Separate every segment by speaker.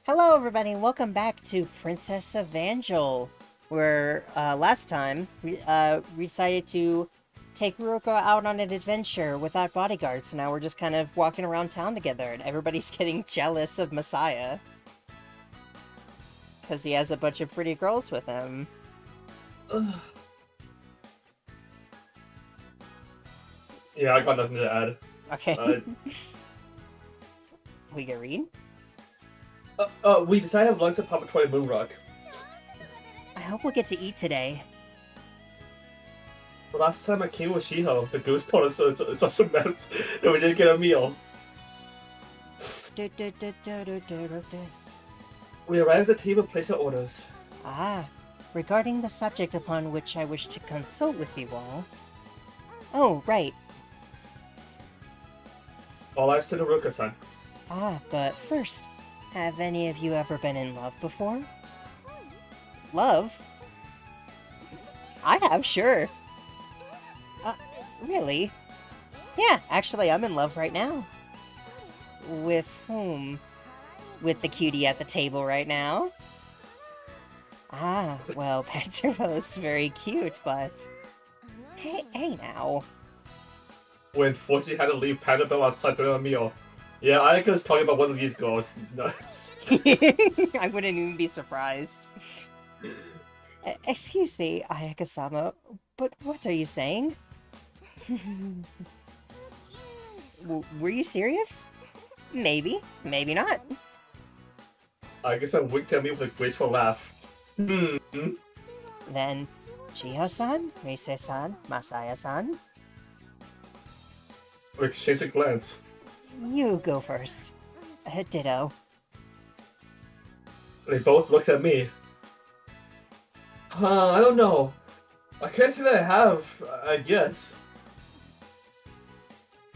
Speaker 1: Hello everybody, and welcome back to Princess Evangile, where last time we decided to take Ruriko out on an adventure without bodyguards, so now we're just kind of walking around town together, and everybody's getting jealous of Messiah. Because he has a bunch of pretty girls with him.
Speaker 2: Yeah, I got nothing to add.
Speaker 1: Okay. We can read?
Speaker 2: We decided to have lunch at Papa Toy Moonrock.
Speaker 1: I hope we'll get to eat today.
Speaker 2: The last time I came with Shiho, the goose told us it's just a mess that we didn't get a meal. We arrived at the table and placed our orders.
Speaker 1: Ah, regarding the subject upon which I wish to consult with you all. Oh, right.
Speaker 2: All eyes to the Ruka-san.
Speaker 1: Ah, but first, have any of you ever been in love before? Love? I have, sure. Really? Yeah, actually, I'm in love right now. With whom? With the cutie at the table right now? Ah, well, Petruo's very cute, but... Hey now.
Speaker 2: When Forcy had to leave Panabelle outside during a meal. Yeah, I was talking about one of these girls. No.
Speaker 1: I wouldn't even be surprised. Excuse me, Ayaka-sama, but what are you saying? Were you serious? Maybe, maybe not.
Speaker 2: I guess I winked at me with a graceful laugh.
Speaker 1: Then, Chiho-san, Rise-san, Masaya-san?
Speaker 2: We exchanged a glance.
Speaker 1: You go first. Ditto.
Speaker 2: They both looked at me. I don't know. I can't say that I have, I guess.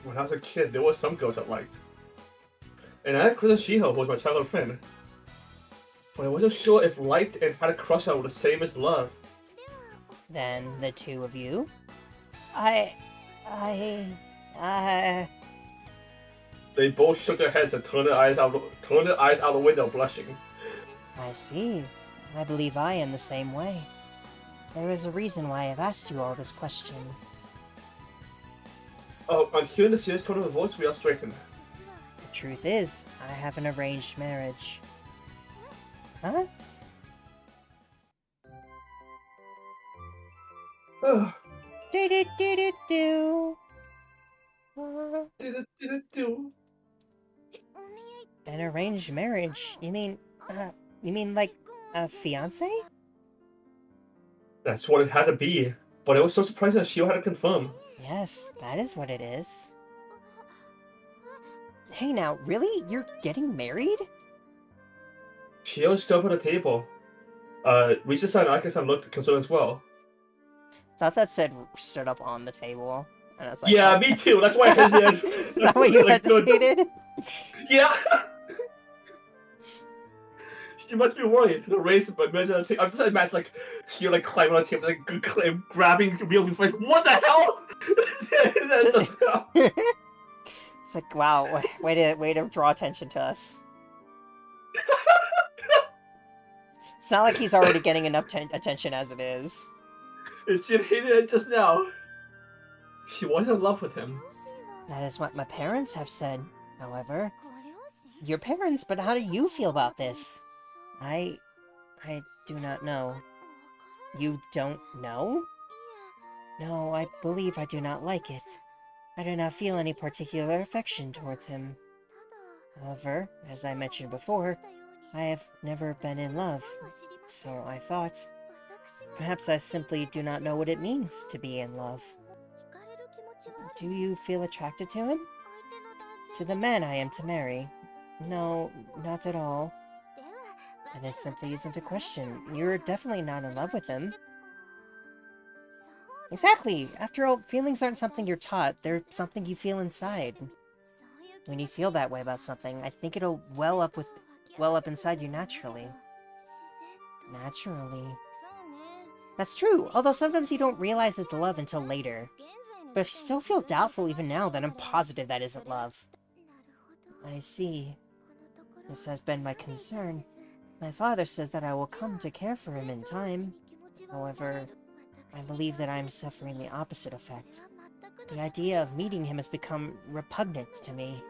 Speaker 2: When I was a kid, there were some girls I liked. And I had Chris Shiho, who was my childhood friend. But I wasn't sure if liked and had a crush on were the same as love.
Speaker 1: Then the two of you?
Speaker 2: They both shook their heads and turned their eyes out the window, blushing.
Speaker 1: I see. I believe I am the same way. There is a reason why I've asked you all this question.
Speaker 2: Oh, on hearing the serious tone of her voice, we are straightened.
Speaker 1: The truth is, I have an arranged marriage. Huh? Do-do-do-do-do. An arranged marriage? You mean like a fiancé?
Speaker 2: That's what it had to be, but I was so surprised that Shio had to confirm.
Speaker 1: Yes, that is what it is. Hey now, really? You're getting married?
Speaker 2: Shio stood up at the table. Risa-san and Aka-san looked concerned as well.
Speaker 1: Thought that said stood up on the table. And I was like,
Speaker 2: yeah,
Speaker 1: oh.
Speaker 2: Me too, that's why I hesitated.
Speaker 1: Is that why you hesitated?
Speaker 2: Yeah! She must be worried. The race, but I'm just imagining like she like climbing on the table, like grabbing the wheel, like what the hell?
Speaker 1: It's like, wow, way to draw attention to us. It's not like he's already getting enough attention as it is.
Speaker 2: And she hated it just now. She was in love with him.
Speaker 1: That is what my parents have said. However, your parents, but how do you feel about this? I do not know. You don't know? No, I believe I do not like it. I do not feel any particular affection towards him. However, as I mentioned before, I have never been in love, so I thought, perhaps I simply do not know what it means to be in love. Do you feel attracted to him? To the man I am to marry? No, not at all. And it simply isn't a question. You're definitely not in love with him. Exactly! After all, feelings aren't something you're taught, they're something you feel inside. When you feel that way about something, I think it'll well up inside you naturally. Naturally. That's true, although sometimes you don't realize it's love until later. But if you still feel doubtful even now, then I'm positive that isn't love. I see. This has been my concern. My father says that I will come to care for him in time. However, I believe that I am suffering the opposite effect. The idea of meeting him has become repugnant to me.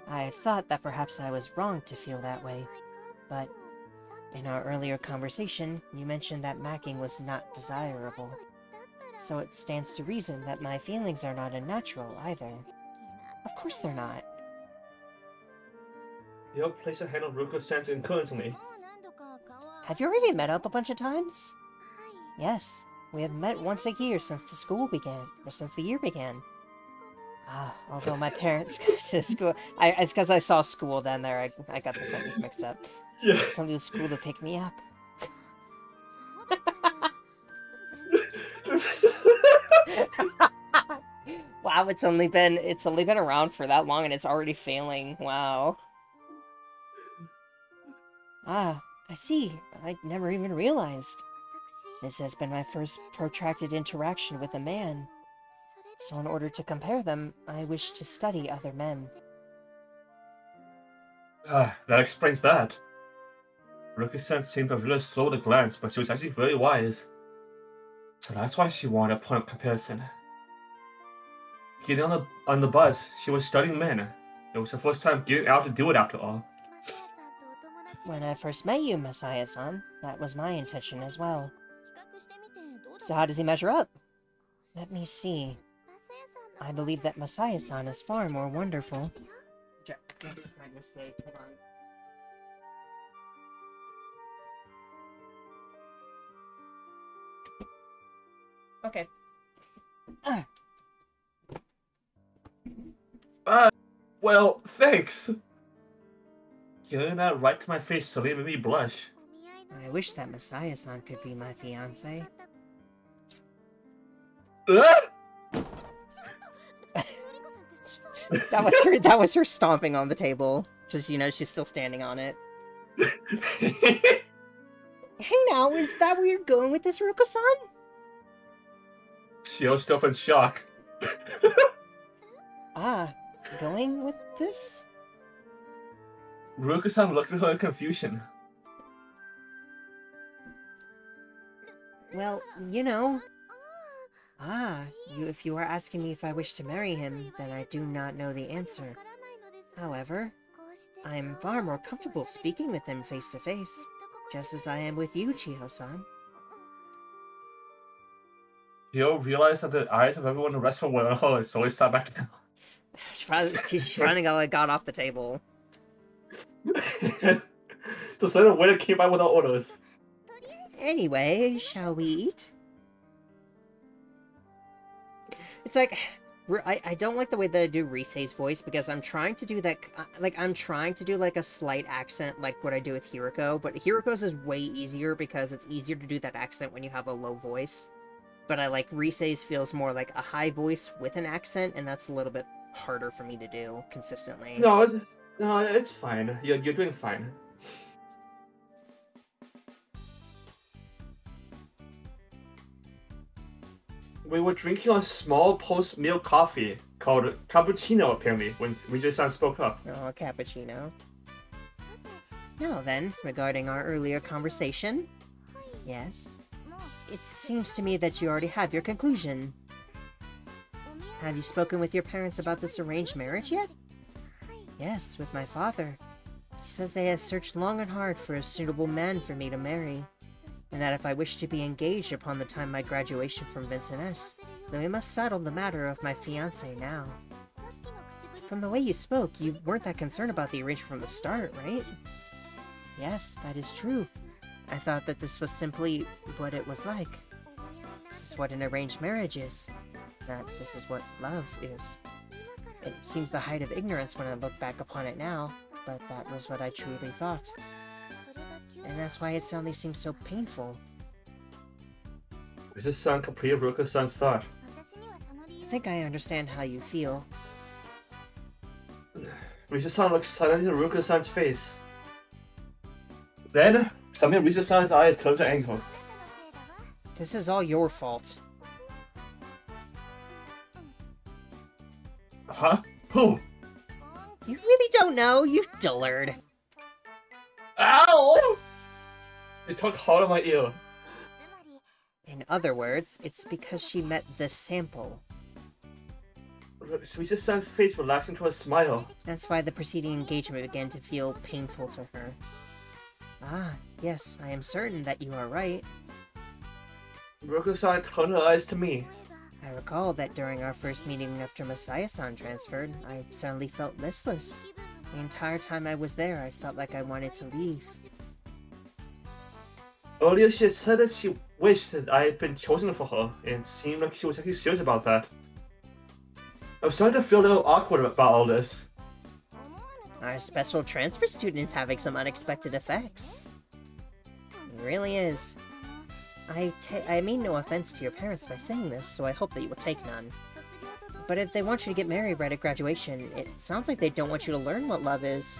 Speaker 1: I had thought that perhaps I was wrong to feel that way, but in our earlier conversation, you mentioned that macking was not desirable. So it stands to reason that my feelings are not unnatural either. Of course they're not.
Speaker 2: You'll place a hand on Ruko-san's currently.
Speaker 1: Have you already met up a bunch of times? Yes, we have met once a year since the year began. Although my parents go to school... It's because I saw school down there, I got the sentence mixed up.
Speaker 2: Yeah.
Speaker 1: Come to the school to pick me up. Wow, it's only been around for that long and it's already failing. Wow. I see. I never even realized. This has been my first protracted interaction with a man. So in order to compare them, I wish to study other men.
Speaker 2: That explains that. Ruko-san seemed a little slow to glance, but she was actually very wise. So that's why she wanted a point of comparison. Getting on the bus, she was studying men. It was her first time getting out to do it after all.
Speaker 1: When I first met you, Masaya-san, that was my intention as well. So how does he measure up? Let me see. I believe that Masaya-san is far more wonderful. This is my mistake, hold on. Okay.
Speaker 2: Well, thanks! Getting that right to my face suddenly made me blush.
Speaker 1: I wish that Masaya-san could be my fiancé. That was her stomping on the table. Just, you know, she's still standing on it. Hey now, is that where you're going with this, Ruriko-san?
Speaker 2: She was still in shock.
Speaker 1: Going with this?
Speaker 2: Ruriko-san looked at her in confusion.
Speaker 1: Well, you know... if you are asking me if I wish to marry him, then I do not know the answer. However, I am far more comfortable speaking with him face to face, just as I am with you, Chiho-san.
Speaker 2: Chiho realized that the eyes of everyone rests on her, and slowly sat back down.
Speaker 1: She finally got off the table.
Speaker 2: Just let her wait and keep out with our orders.
Speaker 1: Anyway, shall we eat? It's like, I don't like the way that I do Risei's voice, because I'm trying to do that, I'm trying to do, like, a slight accent, like what I do with Ruriko, but Ruriko's is way easier, because it's easier to do that accent when you have a low voice. But I like Risei's feels more like a high voice with an accent, and that's a little bit harder for me to do consistently.
Speaker 2: No, it's fine. You're doing fine. We were drinking a small post-meal coffee called cappuccino, apparently, when Rijai-san spoke up.
Speaker 1: Oh, cappuccino. Now then, regarding our earlier conversation... Yes? It seems to me that you already have your conclusion. Have you spoken with your parents about this arranged marriage yet? Yes, with my father. He says they have searched long and hard for a suitable man for me to marry, and that if I wish to be engaged upon the time of my graduation from Vincent S., then we must settle the matter of my fiancé now. From the way you spoke, you weren't that concerned about the arrangement from the start, right? Yes, that is true. I thought that this was simply what it was like. This is what an arranged marriage is. That this is what love is. It seems the height of ignorance when I look back upon it now, but that was what I truly thought. And that's why it suddenly seems so painful.
Speaker 2: Rijai-san completed Ruriko-san's thought.
Speaker 1: I think I understand how you feel.
Speaker 2: Rijai-san looked silently at Ruriko-san's face. Then, suddenly Rijai-san's eyes turned to anger.
Speaker 1: This is all your fault.
Speaker 2: Huh? Who?
Speaker 1: You really don't know, you dullard.
Speaker 2: Ow! It took hold of my ear.
Speaker 1: In other words, it's because she met the sample.
Speaker 2: Suisa-san's face relaxed into a smile.
Speaker 1: That's why the preceding engagement began to feel painful to her. Ah, yes, I am certain that you are right.
Speaker 2: Ruriko-san turned her eyes to me.
Speaker 1: I recall that during our first meeting after Messiah-san transferred, I suddenly felt listless. The entire time I was there, I felt like I wanted to leave.
Speaker 2: Earlier she had said that she wished that I had been chosen for her, and it seemed like she was actually serious about that. I was starting to feel a little awkward about all this.
Speaker 1: Our special transfer student's having some unexpected effects. It really is. I mean no offense to your parents by saying this, so I hope that you will take none. But if they want you to get married right at graduation, it sounds like they don't want you to learn what love is.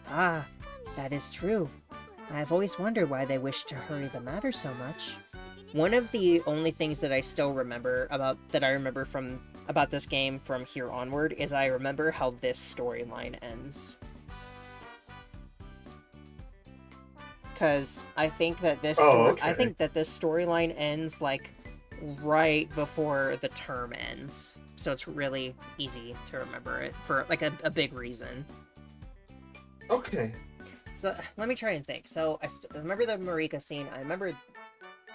Speaker 1: Ah, that is true. I've always wondered why they wish to hurry the matter so much. One of the only things that I still remember about this game from here onward is I remember how this storyline ends. Because I think that this storyline ends like right before the term ends, so it's really easy to remember it for like a big reason.
Speaker 2: Okay.
Speaker 1: So let me try and think. So I remember the Marika scene. I remember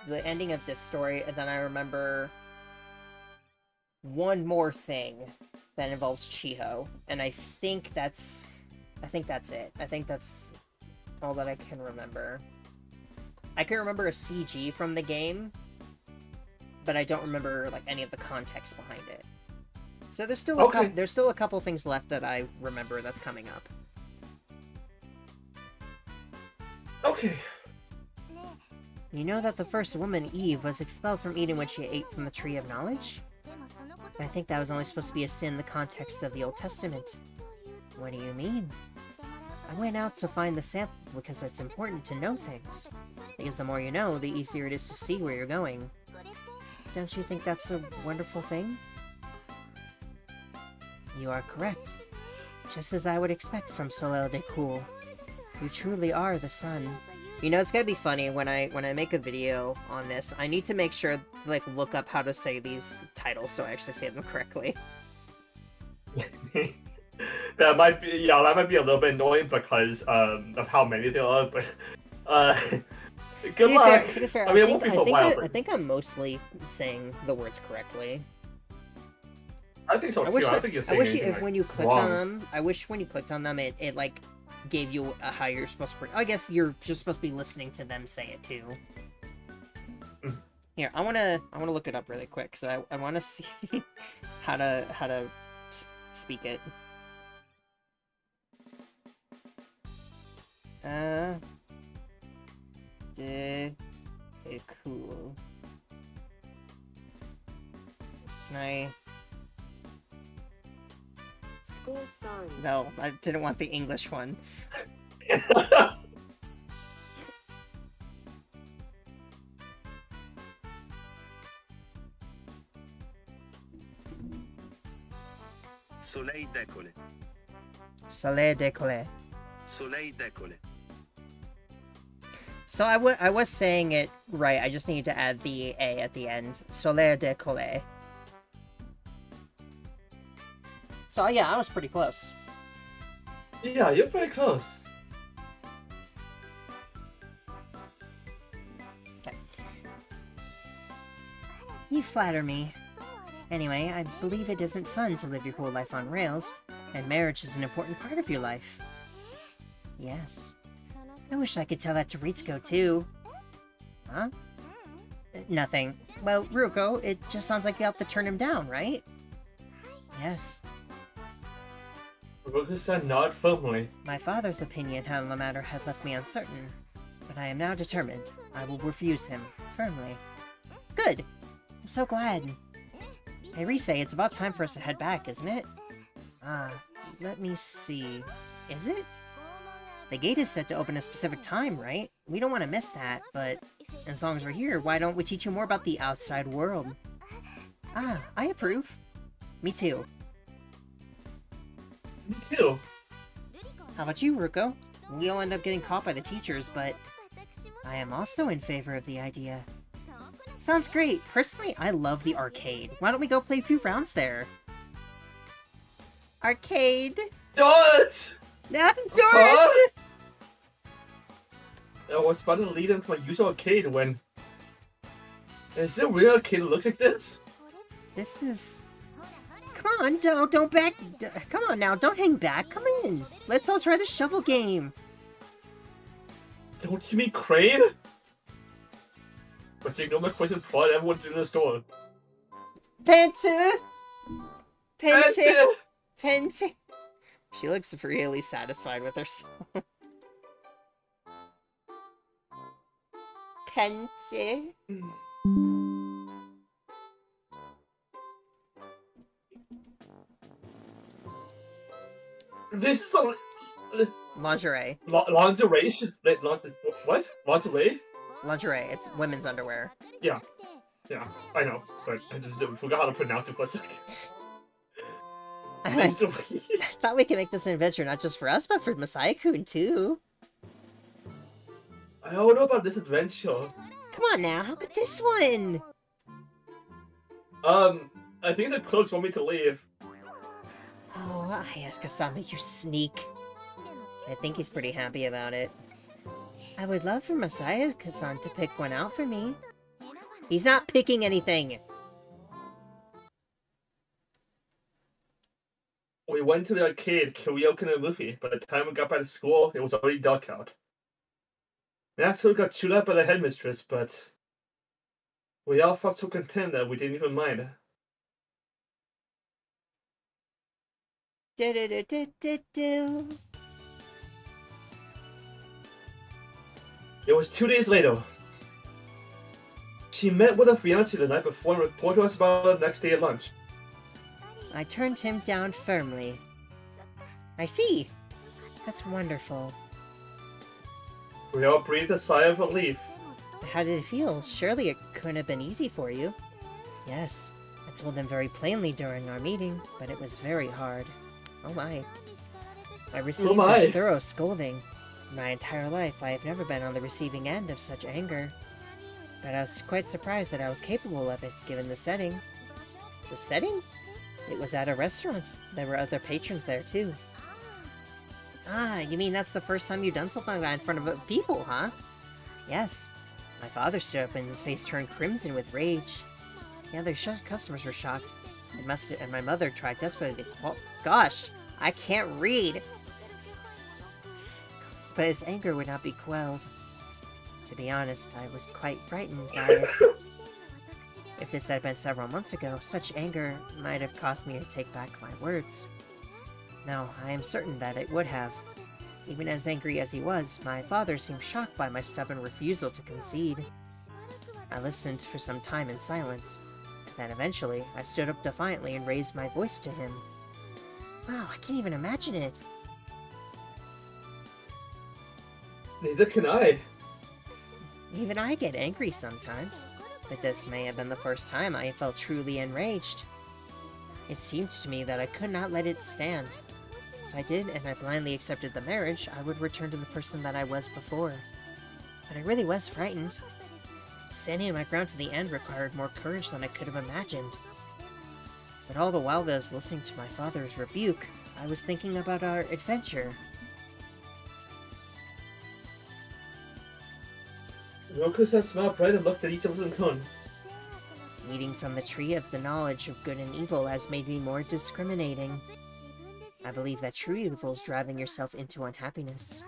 Speaker 1: the ending of this story, and then I remember one more thing that involves Chiho, and I think that's it. I think that's all that I can remember. I can remember a CG from the game, but I don't remember like any of the context behind it. So there's still a couple things left that I remember that's coming up.
Speaker 2: Okay.
Speaker 1: You know that the first woman, Eve, was expelled from Eden when she ate from the Tree of Knowledge? I think that was only supposed to be a sin in the context of the Old Testament. What do you mean? I went out to find the sample because it's important to know things. Because the more you know, the easier it is to see where you're going. Don't you think that's a wonderful thing? You are correct. Just as I would expect from Soleil de Cool. You truly are the sun. You know, it's gonna be funny when I make a video on this. I need to make sure to like look up how to say these titles so I actually say them correctly.
Speaker 2: that might be a little bit annoying because of how many there are. But good luck.
Speaker 1: To be fair,
Speaker 2: I mean, it won't be for a while.
Speaker 1: I think I'm mostly saying the words correctly.
Speaker 2: I think so too. I think you're saying
Speaker 1: when you clicked on them, I wish when you clicked on them, it like gave you how you're supposed to. I guess you're just supposed to be listening to them say it too. Here, I wanna look it up really quick because I want to see how to speak it. Cool. Can I?
Speaker 3: School song.
Speaker 1: No, I didn't want the English one.
Speaker 4: Soleil décollé.
Speaker 1: Soleil décollé.
Speaker 4: Soleil décollé.
Speaker 1: So I was saying it right, I just need to add the A at the end. Soleil décollé. So yeah, I was pretty close.
Speaker 2: Yeah, you're pretty close.
Speaker 1: Okay. You flatter me. Anyway, I believe it isn't fun to live your whole life on rails, and marriage is an important part of your life. Yes. I wish I could tell that to Ritsuko, too. Huh? Nothing. Well, Ruriko, it just sounds like you have to turn him down, right? Yes.
Speaker 2: Ruriko-san nodded firmly.
Speaker 1: My father's opinion on the matter had left me uncertain, but I am now determined. I will refuse him, firmly. Good! I'm so glad. Hey, Rise, it's about time for us to head back, isn't it? Let me see. Is it? The gate is set to open a specific time, right? We don't want to miss that, but as long as we're here, why don't we teach you more about the outside world? Ah, I approve. Me too.
Speaker 2: Me too.
Speaker 1: How about you, Ruko? We'll end up getting caught by the teachers, but I am also in favor of the idea. Sounds great. Personally, I love the arcade. Why don't we go play a few rounds there? Arcade?
Speaker 2: Do it!
Speaker 1: Not
Speaker 2: Huh? I was about to lead him to my usual arcade when... Is it a real arcade that looks like this?
Speaker 1: This is... Come on, don't back... Come on now, don't hang back. Come in. Let's all try the shovel game.
Speaker 2: Don't you mean Crane? But you ignore my question prod everyone in the store.
Speaker 1: Penta! Penta!
Speaker 2: Penta!
Speaker 1: Penta! She looks really satisfied with herself. Penta!
Speaker 2: This is a...
Speaker 1: Lingerie.
Speaker 2: Lingerie? What? Lingerie?
Speaker 1: Lingerie. It's women's underwear.
Speaker 2: Yeah, I know, but I just forgot how to pronounce it for a second.
Speaker 1: I
Speaker 2: Lingerie.
Speaker 1: thought we could make this an adventure not just for us, but for Masai-kun too.
Speaker 2: I don't know about this adventure.
Speaker 1: Come on now, how about this one?
Speaker 2: I think the clerks want me to leave.
Speaker 1: Oh, Ayaka-sama, you sneak. I think he's pretty happy about it. I would love for Masaya-san to pick one out for me. He's not picking anything!
Speaker 2: We went to the arcade, karaoke, and a movie. By the time we got back to school, it was already dark out. Naturally, got chewed out by the headmistress, but we all felt so content that we didn't even mind.
Speaker 1: Do-do-do-do-do-do.
Speaker 2: It was 2 days later. She met with her fiancé the night before and reported to us about it the next day at lunch.
Speaker 1: I turned him down firmly. I see. That's wonderful.
Speaker 2: We all breathed a sigh of relief.
Speaker 1: How did it feel? Surely it couldn't have been easy for you. Yes, I told them very plainly during our meeting, but it was very hard. Oh my. I received a thorough scolding. In my entire life, I have never been on the receiving end of such anger. But I was quite surprised that I was capable of it, given the setting. The setting? It was at a restaurant. There were other patrons there, too. Ah, you mean that's the first time you've done something like that in front of people, huh? Yes. My father stood up and his face turned crimson with rage. The other customers were shocked. And my mother tried desperately to... Oh, gosh! I can't read! But his anger would not be quelled. To be honest, I was quite frightened by it. If this had been several months ago, such anger might have caused me to take back my words. No, I am certain that it would have. Even as angry as he was, my father seemed shocked by my stubborn refusal to concede. I listened for some time in silence. Then eventually, I stood up defiantly and raised my voice to him. Wow, I can't even imagine it.
Speaker 2: Neither can I.
Speaker 1: Even I get angry sometimes. But this may have been the first time I felt truly enraged. It seemed to me that I could not let it stand. If I did, and I blindly accepted the marriage, I would return to the person that I was before. But I really was frightened. Standing my ground to the end required more courage than I could have imagined. But all the while that I was listening to my father's rebuke, I was thinking about our adventure.
Speaker 2: Ruriko-san smiled bright and looked at each of us in turn.
Speaker 1: Eating from the tree of the knowledge of good and evil has made me more discriminating. I believe that true evil is driving yourself into unhappiness.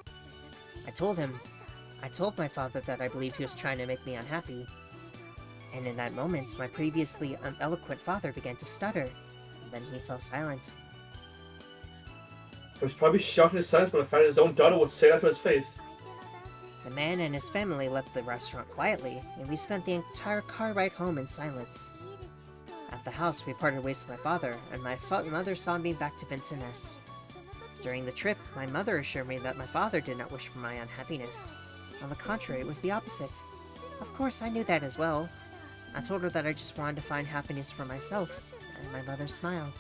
Speaker 1: I told my father that I believed he was trying to make me unhappy. And in that moment, my previously uneloquent father began to stutter. Then he fell silent.
Speaker 2: He was probably shocked in his silence by the fact that his own daughter would say that to his face.
Speaker 1: The man and his family left the restaurant quietly, and we spent the entire car ride home in silence. At the house, we parted ways with my father, and my mother saw me back to Vincennes. During the trip, my mother assured me that my father did not wish for my unhappiness. On the contrary, it was the opposite. Of course, I knew that as well. I told her that I just wanted to find happiness for myself, and my mother smiled.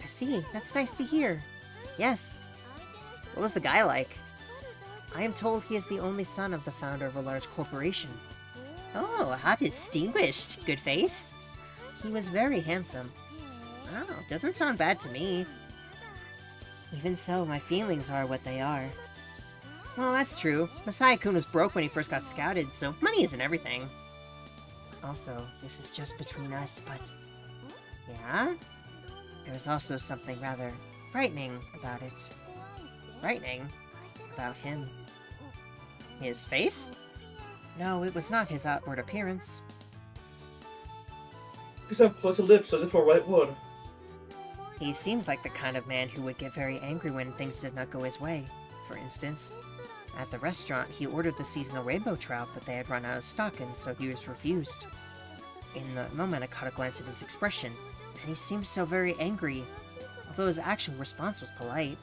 Speaker 1: I see, that's nice to hear. Yes. What was the guy like? I am told he is the only son of the founder of a large corporation. Oh, how distinguished. Good face? He was very handsome. Oh, doesn't sound bad to me. Even so, my feelings are what they are. Well, that's true. Masaya-kun was broke when he first got scouted, so money isn't everything. Also, this is just between us, but... Yeah? There's also something rather frightening about it. Frightening? About him. His face? No, it was not his outward appearance.
Speaker 2: Because I'm close lips, looking for a right word.
Speaker 1: He seemed like the kind of man who would get very angry when things did not go his way. For instance, at the restaurant, he ordered the seasonal rainbow trout, but they had run out of stock, and so he was refused. In the moment, I caught a glance at his expression, and he seemed so very angry, although his actual response was polite.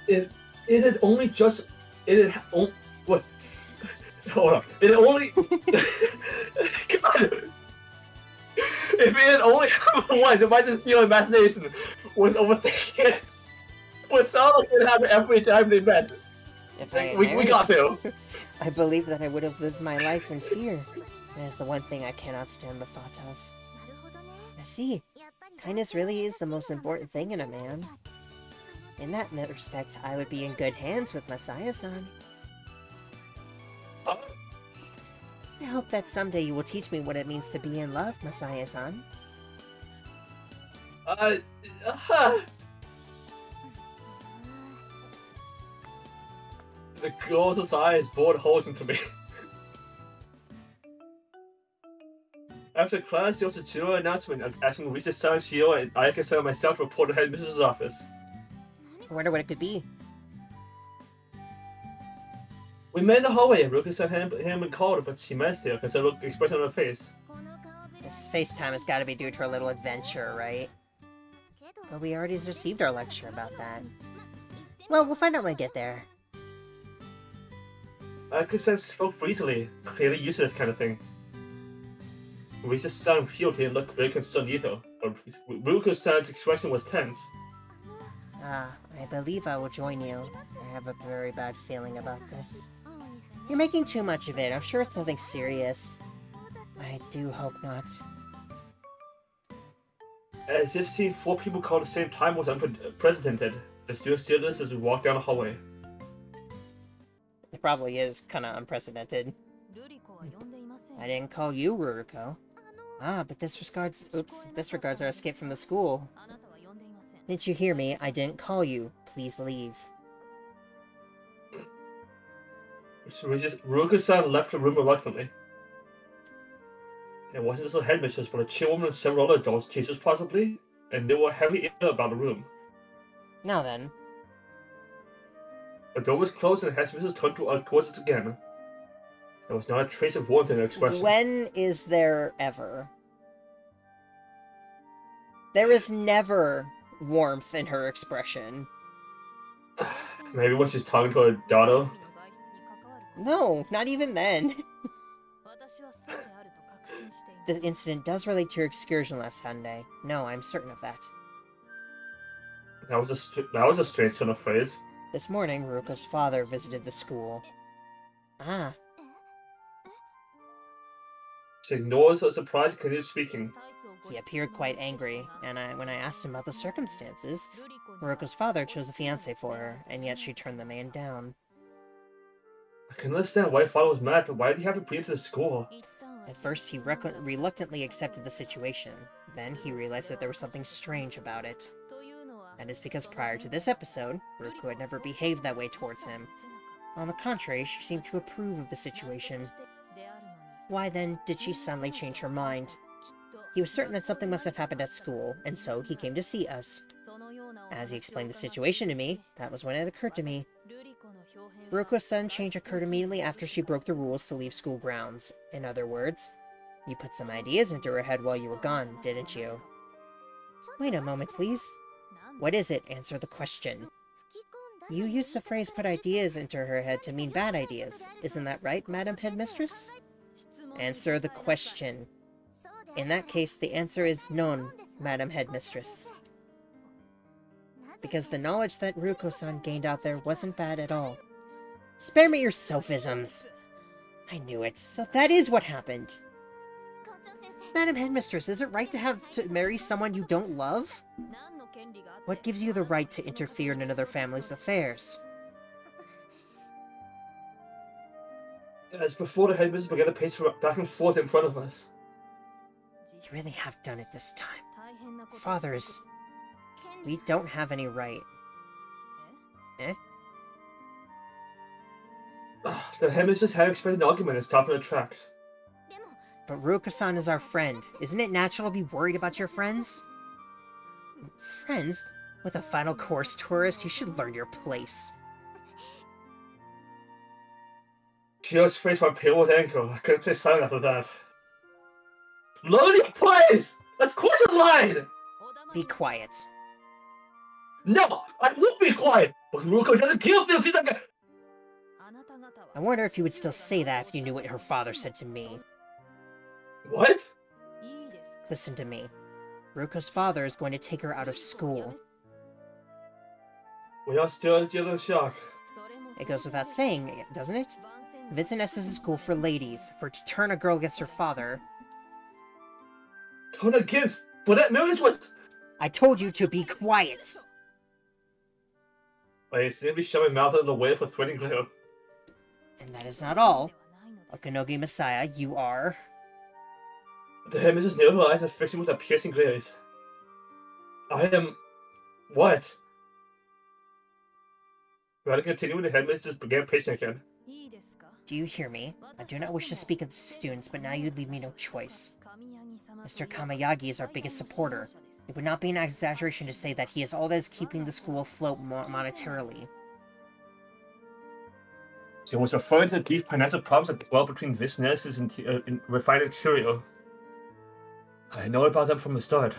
Speaker 2: It had only just... It had... What? Hold on. It only... God! If it had only happened once, if I just feel imagination was overthinking it, would sound like it happened every time they met.
Speaker 1: If I
Speaker 2: We got to.
Speaker 1: I believe that I would have lived my life in fear. That is the one thing I cannot stand the thought of. I see. Kindness really is the most important thing in a man. In that respect, I would be in good hands with Masaya-san. I hope that someday you will teach me what it means to be in love, Masaya-san.
Speaker 2: The girl's eyes bored holes into me. After class, there was a general announcement asking Risa Sanshio and Ayaka-san myself to report to headmistress's office.
Speaker 1: I wonder what it could be.
Speaker 2: We met in the hallway and Ruriko-san hadn't been called, but she met us there because I looked expression on her face.
Speaker 1: This FaceTime has got to be due to a little adventure, right? But we already received our lecture about that. Well, we'll find out when we get there.
Speaker 2: Ayaka-san spoke breezily, clearly used to this kind of thing. Risa-san didn't look very concerned either, but Ruriko-san's expression was tense.
Speaker 1: I believe I will join you. I have a very bad feeling about this. You're making too much of it. I'm sure it's nothing serious. I do hope not.
Speaker 2: As if seeing 4 people call at the same time was unprecedented, the student stared at us as we walked down the hallway.
Speaker 1: It probably is kind of unprecedented. I didn't call you, Ruriko. But this regards our escape from the school. Didn't you hear me? I didn't call you. Please leave.
Speaker 2: Ruriko-san left the room reluctantly. It wasn't just a headmistress, but a chairwoman and several other adults, teachers possibly, and there were heavy air about the room.
Speaker 1: Now then.
Speaker 2: The door was closed and the headmistress turned towards us again. There was not a trace of warmth in her expression.
Speaker 1: When is there ever? There is never warmth in her expression.
Speaker 2: Maybe when she's talking to her daughter.
Speaker 1: No, not even then. The incident does relate to your excursion last Sunday. No, I'm certain of that.
Speaker 2: That was a strange turn of phrase.
Speaker 1: This morning, Ruriko's father visited the school.
Speaker 2: She ignores her surprise and continues speaking.
Speaker 1: He appeared quite angry, and when I asked him about the circumstances, Ruriko's father chose a fiancé for her, and yet she turned the man down.
Speaker 2: I can understand why father was mad, but why did he have to bring it to the school?
Speaker 1: At first, he reluctantly accepted the situation. Then, he realized that there was something strange about it. That is because prior to this episode, Ruriko had never behaved that way towards him. On the contrary, she seemed to approve of the situation. Why then did she suddenly change her mind? He was certain that something must have happened at school, and so he came to see us. As he explained the situation to me, that was when it occurred to me. Ruriko's sudden change occurred immediately after she broke the rules to leave school grounds. In other words, you put some ideas into her head while you were gone, didn't you? Wait a moment, please. What is it? Answer the question. You used the phrase put ideas into her head to mean bad ideas. Isn't that right, Madam Headmistress? Answer the question. In that case, the answer is none, Madam Headmistress. Because the knowledge that Ruriko-san gained out there wasn't bad at all. Spare me your sophisms! I knew it, so that is what happened. Madam Headmistress, is it right to have to marry someone you don't love? What gives you the right to interfere in another family's affairs?
Speaker 2: As before the headmistress began to pace back and forth in front of us.
Speaker 1: You really have done it this time. Fathers, we don't have any right. Eh?
Speaker 2: The headmistress had expected an argument and stopped in her tracks.
Speaker 1: But Ruriko-san is our friend. Isn't it natural to be worried about your friends? Friends? With a final course tourist, you should learn your place.
Speaker 2: Kyo's face went pale with anger. I couldn't stay silent after that. Learn your place! Let's cross the line!
Speaker 1: Be quiet.
Speaker 2: No! I won't be quiet! But Ruriko doesn't kill me if you don't get...
Speaker 1: I wonder if you would still say that if you knew what her father said to me.
Speaker 2: What?
Speaker 1: Listen to me. Ruko's father is going to take her out of school.
Speaker 2: We are still in the shock.
Speaker 1: It goes without saying, doesn't it? Vincent S is a school for ladies. For to turn a girl against her father...
Speaker 2: Turn against... But that marriage was...
Speaker 1: I told you to be quiet!
Speaker 2: I simply shut my mouth in the way for threatening her.
Speaker 1: And that is not all. Okanogi Messiah, you are...
Speaker 2: The headmistress narrowed her eyes and fixed me with a piercing gaze. I am... What? Rather continuing, the headmistress began pacing again.
Speaker 1: Do you hear me? I do not wish to speak of the students, but now you leave me no choice. Mr. Kamayagi is our biggest supporter. It would not be an exaggeration to say that he is all that is keeping the school afloat monetarily.
Speaker 2: She was referring to the deep financial problems that dwell between this nurses and refined exterior. I know about them from the start.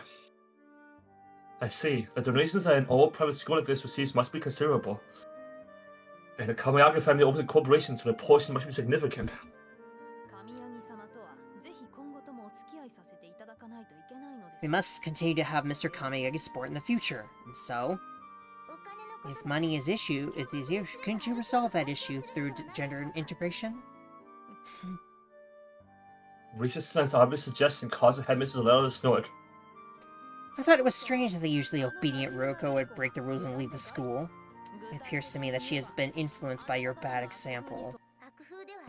Speaker 2: I see. The donations that an old private school like this receives must be considerable. And the Kamayagi family opened a corporation, so the portion must be significant.
Speaker 1: We must continue to have Mr. Kamayagi support in the future, and so... If money is issue, couldn't you resolve that issue through gender integration?
Speaker 2: Risha's obvious suggestion caused the headmistress to snort.
Speaker 1: I thought it was strange that the usually obedient Ruriko would break the rules and leave the school. It appears to me that she has been influenced by your bad example.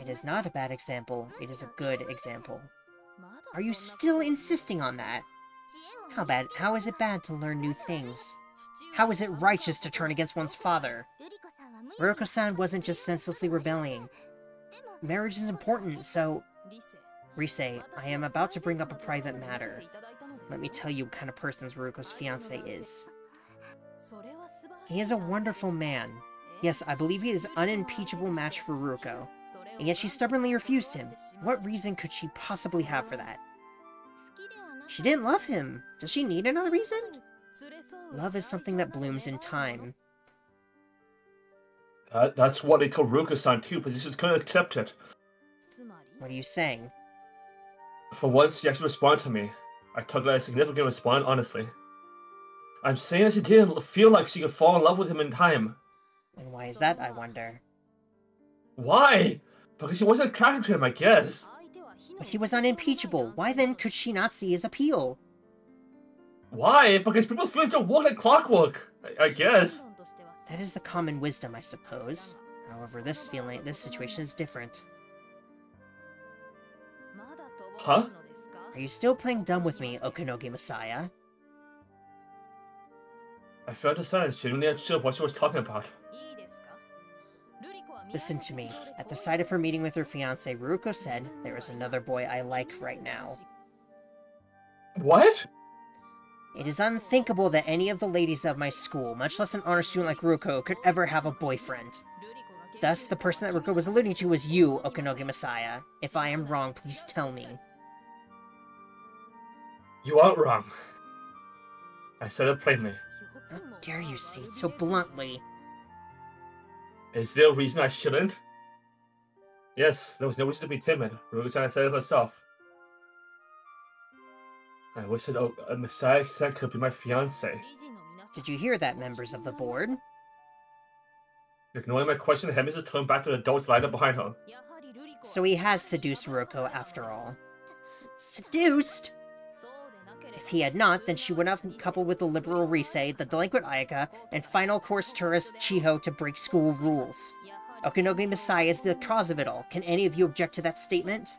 Speaker 1: It is not a bad example, it is a good example. Are you still insisting on that? How is it bad to learn new things? How is it righteous to turn against one's father? Ruriko-san wasn't just senselessly rebelling. Marriage is important, so... Rise, I am about to bring up a private matter. Let me tell you what kind of person Ruriko's fiancé is. He is a wonderful man. Yes, I believe he is an unimpeachable match for Ruriko. And yet she stubbornly refused him. What reason could she possibly have for that? She didn't love him. Does she need another reason? Love is something that blooms in time.
Speaker 2: That's what they told Ruriko-san too, but she just couldn't accept it.
Speaker 1: What are you saying?
Speaker 2: For once, she actually responded to me. I took that as a significant response, honestly. I'm saying that she didn't feel like she could fall in love with him in time.
Speaker 1: And why is that, I wonder?
Speaker 2: Why? Because she wasn't attracted to him, I guess.
Speaker 1: But he was unimpeachable. Why then could she not see his appeal?
Speaker 2: Why? Because people's feelings don't work like clockwork, I guess.
Speaker 1: That is the common wisdom, I suppose. However, this situation is different.
Speaker 2: Huh?
Speaker 1: Are you still playing dumb with me, Okanogi Messiah?
Speaker 2: I felt the silence, genuinely unsure of what she was talking about.
Speaker 1: Listen to me. At the sight of her meeting with her fiancé, Ruriko said, "There is another boy I like right now."
Speaker 2: What?
Speaker 1: It is unthinkable that any of the ladies of my school, much less an honor student like Ruriko, could ever have a boyfriend. Thus, the person that Ruriko was alluding to was you, Okanogi Messiah. If I am wrong, please tell me.
Speaker 2: You aren't wrong. I said it plainly.
Speaker 1: How dare you say it so bluntly?
Speaker 2: Is there a reason I shouldn't? Yes, there was no reason to be timid. Ruriko-san said it herself. I wish a Messiah-san could be my fiancé.
Speaker 1: Did you hear that, members of the board?
Speaker 2: Ignoring my question, the headmistress turned back to the adults lined up behind her.
Speaker 1: So he has seduced Ruriko after all. Seduced? If he had not, then she would have coupled with the liberal Rise, the delinquent Ayaka, and final course tourist Chiho to break school rules. Okinogi Messiah is the cause of it all. Can any of you object to that statement?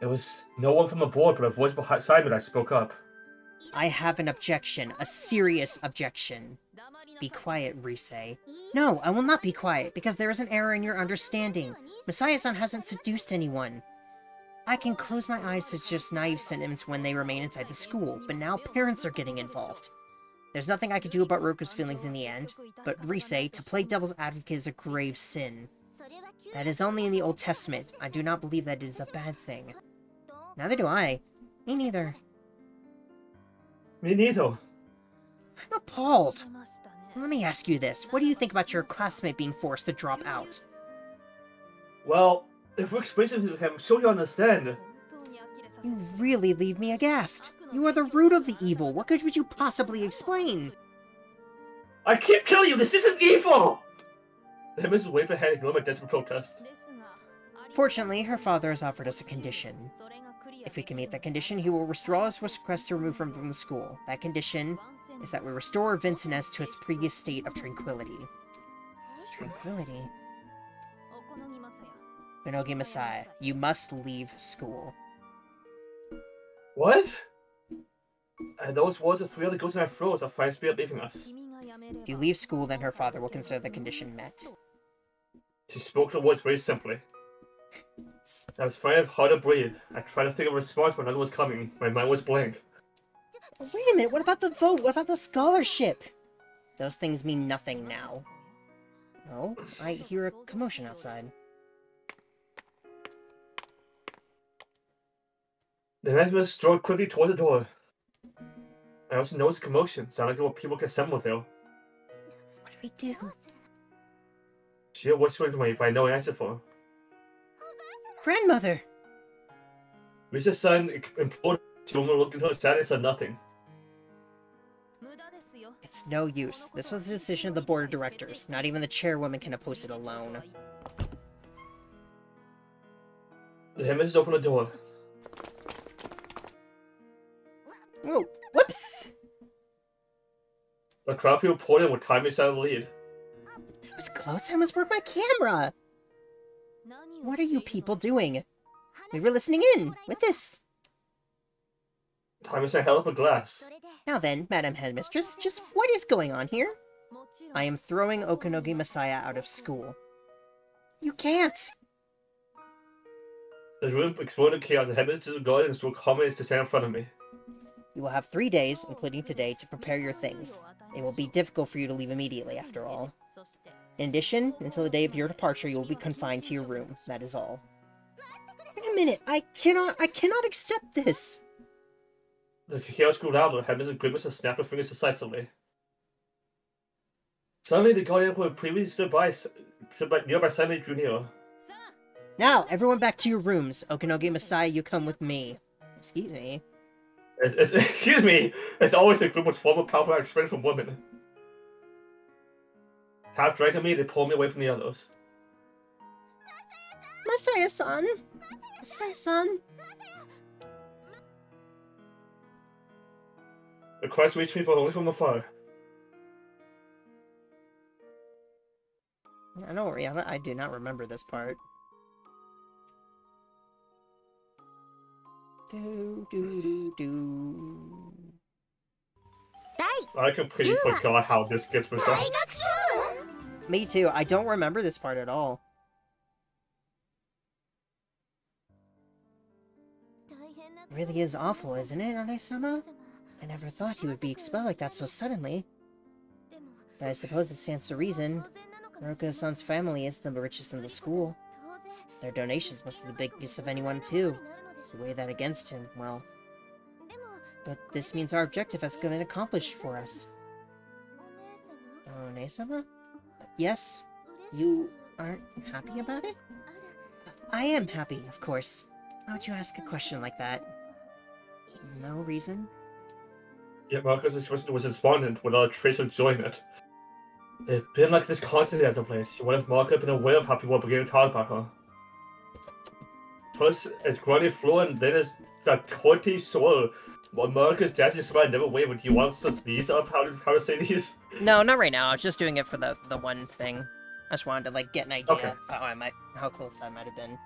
Speaker 2: It was no one from the board but a voice beside me that spoke up.
Speaker 1: I have an objection, a serious objection. Be quiet, Rise. No, I will not be quiet, because there is an error in your understanding. Messiah-san hasn't seduced anyone. I can close my eyes to just naive sentiments when they remain inside the school, but now parents are getting involved. There's nothing I could do about Ruriko's feelings in the end, but Rise, to play devil's advocate is a grave sin. That is only in the Old Testament. I do not believe that it is a bad thing. Neither do I. Me neither.
Speaker 2: Me neither.
Speaker 1: I'm appalled. Let me ask you this. What do you think about your classmate being forced to drop out?
Speaker 2: Well, if we explain it to him, I'm sure you understand.
Speaker 1: You really leave me aghast. You are the root of the evil. What could you possibly explain?
Speaker 2: I keep telling you, this isn't evil! The headmistress waved her hand, ignoring my desperate protest.
Speaker 1: Fortunately, her father has offered us a condition. If we can meet that condition, he will withdraw his request to remove him from the school. That condition is that we restore Vincennes to its previous state of tranquility. Tranquility? Okinogi Messiah, you must leave school.
Speaker 2: What? And those words of three other ghosts in our throats are fine spirit leaving us.
Speaker 1: If you leave school, then her father will consider the condition met.
Speaker 2: She spoke the words very simply. I was finding it hard to breathe. I tried to think of a response, but nothing was coming. My mind was blank.
Speaker 1: Wait a minute, what about the vote? What about the scholarship? Those things mean nothing now. Oh, I hear a commotion outside.
Speaker 2: The headmistress strode quickly toward the door. I also noticed a commotion. Sounded like there were people assembled there.
Speaker 1: What do we do?
Speaker 2: She was whispering to me, but I know I answered for her.
Speaker 1: Grandmother!
Speaker 2: Mr. Sun implored the woman looked into her sad and said nothing.
Speaker 1: It's no use. This was the decision of the board of directors. Not even the chairwoman can oppose it alone.
Speaker 2: The headmistress opened the door.
Speaker 1: Whoa! Whoops!
Speaker 2: The crowd of people poured in with time inside of the lead.
Speaker 1: That was close. I almost broke my camera! What are you people doing? We were listening in, with this.
Speaker 2: Time inside held up a glass.
Speaker 1: Now then, Madam Headmistress, just what is going on here? I am throwing Okinogi Messiah out of school. You can't!
Speaker 2: The room exploded in chaos. The headmistress regarded and strode calmly to stand in front of me.
Speaker 1: You will have 3 days, including today, to prepare your things. It will be difficult for you to leave immediately, after all. In addition, until the day of your departure, you will be confined to your room. That is all. Wait a minute! I cannot accept this!
Speaker 2: The chaos grew louder. The headmistress grimaced and snapped her fingers decisively. Suddenly, the guardian who had previously stood by nearby suddenly drew nearer.
Speaker 1: Now, everyone back to your rooms. Okinogi Messiah, you come with me. Excuse me.
Speaker 2: Excuse me! As always, the group was formed of powerful expression from women. Half dragging me, they pulled me away from the others.
Speaker 1: Messiah-san! Messiah-san!
Speaker 2: The cries reached me only from afar.
Speaker 1: I do not remember this part.
Speaker 2: I completely forgot how this gets resolved.
Speaker 1: Me too, I don't remember this part at all. It really is awful, isn't it, Ane-sama? I never thought he would be expelled like that so suddenly. But I suppose it stands to reason. Ruriko-san's family is the richest in the school. Their donations must be the biggest of anyone, too. To weigh that against him, well... But this means our objective has been accomplished for us. Ane-sama? Yes? You aren't happy about it? I am happy, of course. Why would you ask a question like that? No reason?
Speaker 2: Yeah, Marcus was despondent without a trace of joy in it. It's been like this constantly as of late. She would have Marco been aware of how people were beginning to talk about her. First, it's Granny Flo, and then it's that torty soul. Well, Marcus dashes by never wavered. Do you want us to these up? How to say these?
Speaker 1: No, not right now. I was just doing it for the one thing. I just wanted to like get an idea
Speaker 2: Okay.
Speaker 1: of how close I might have been.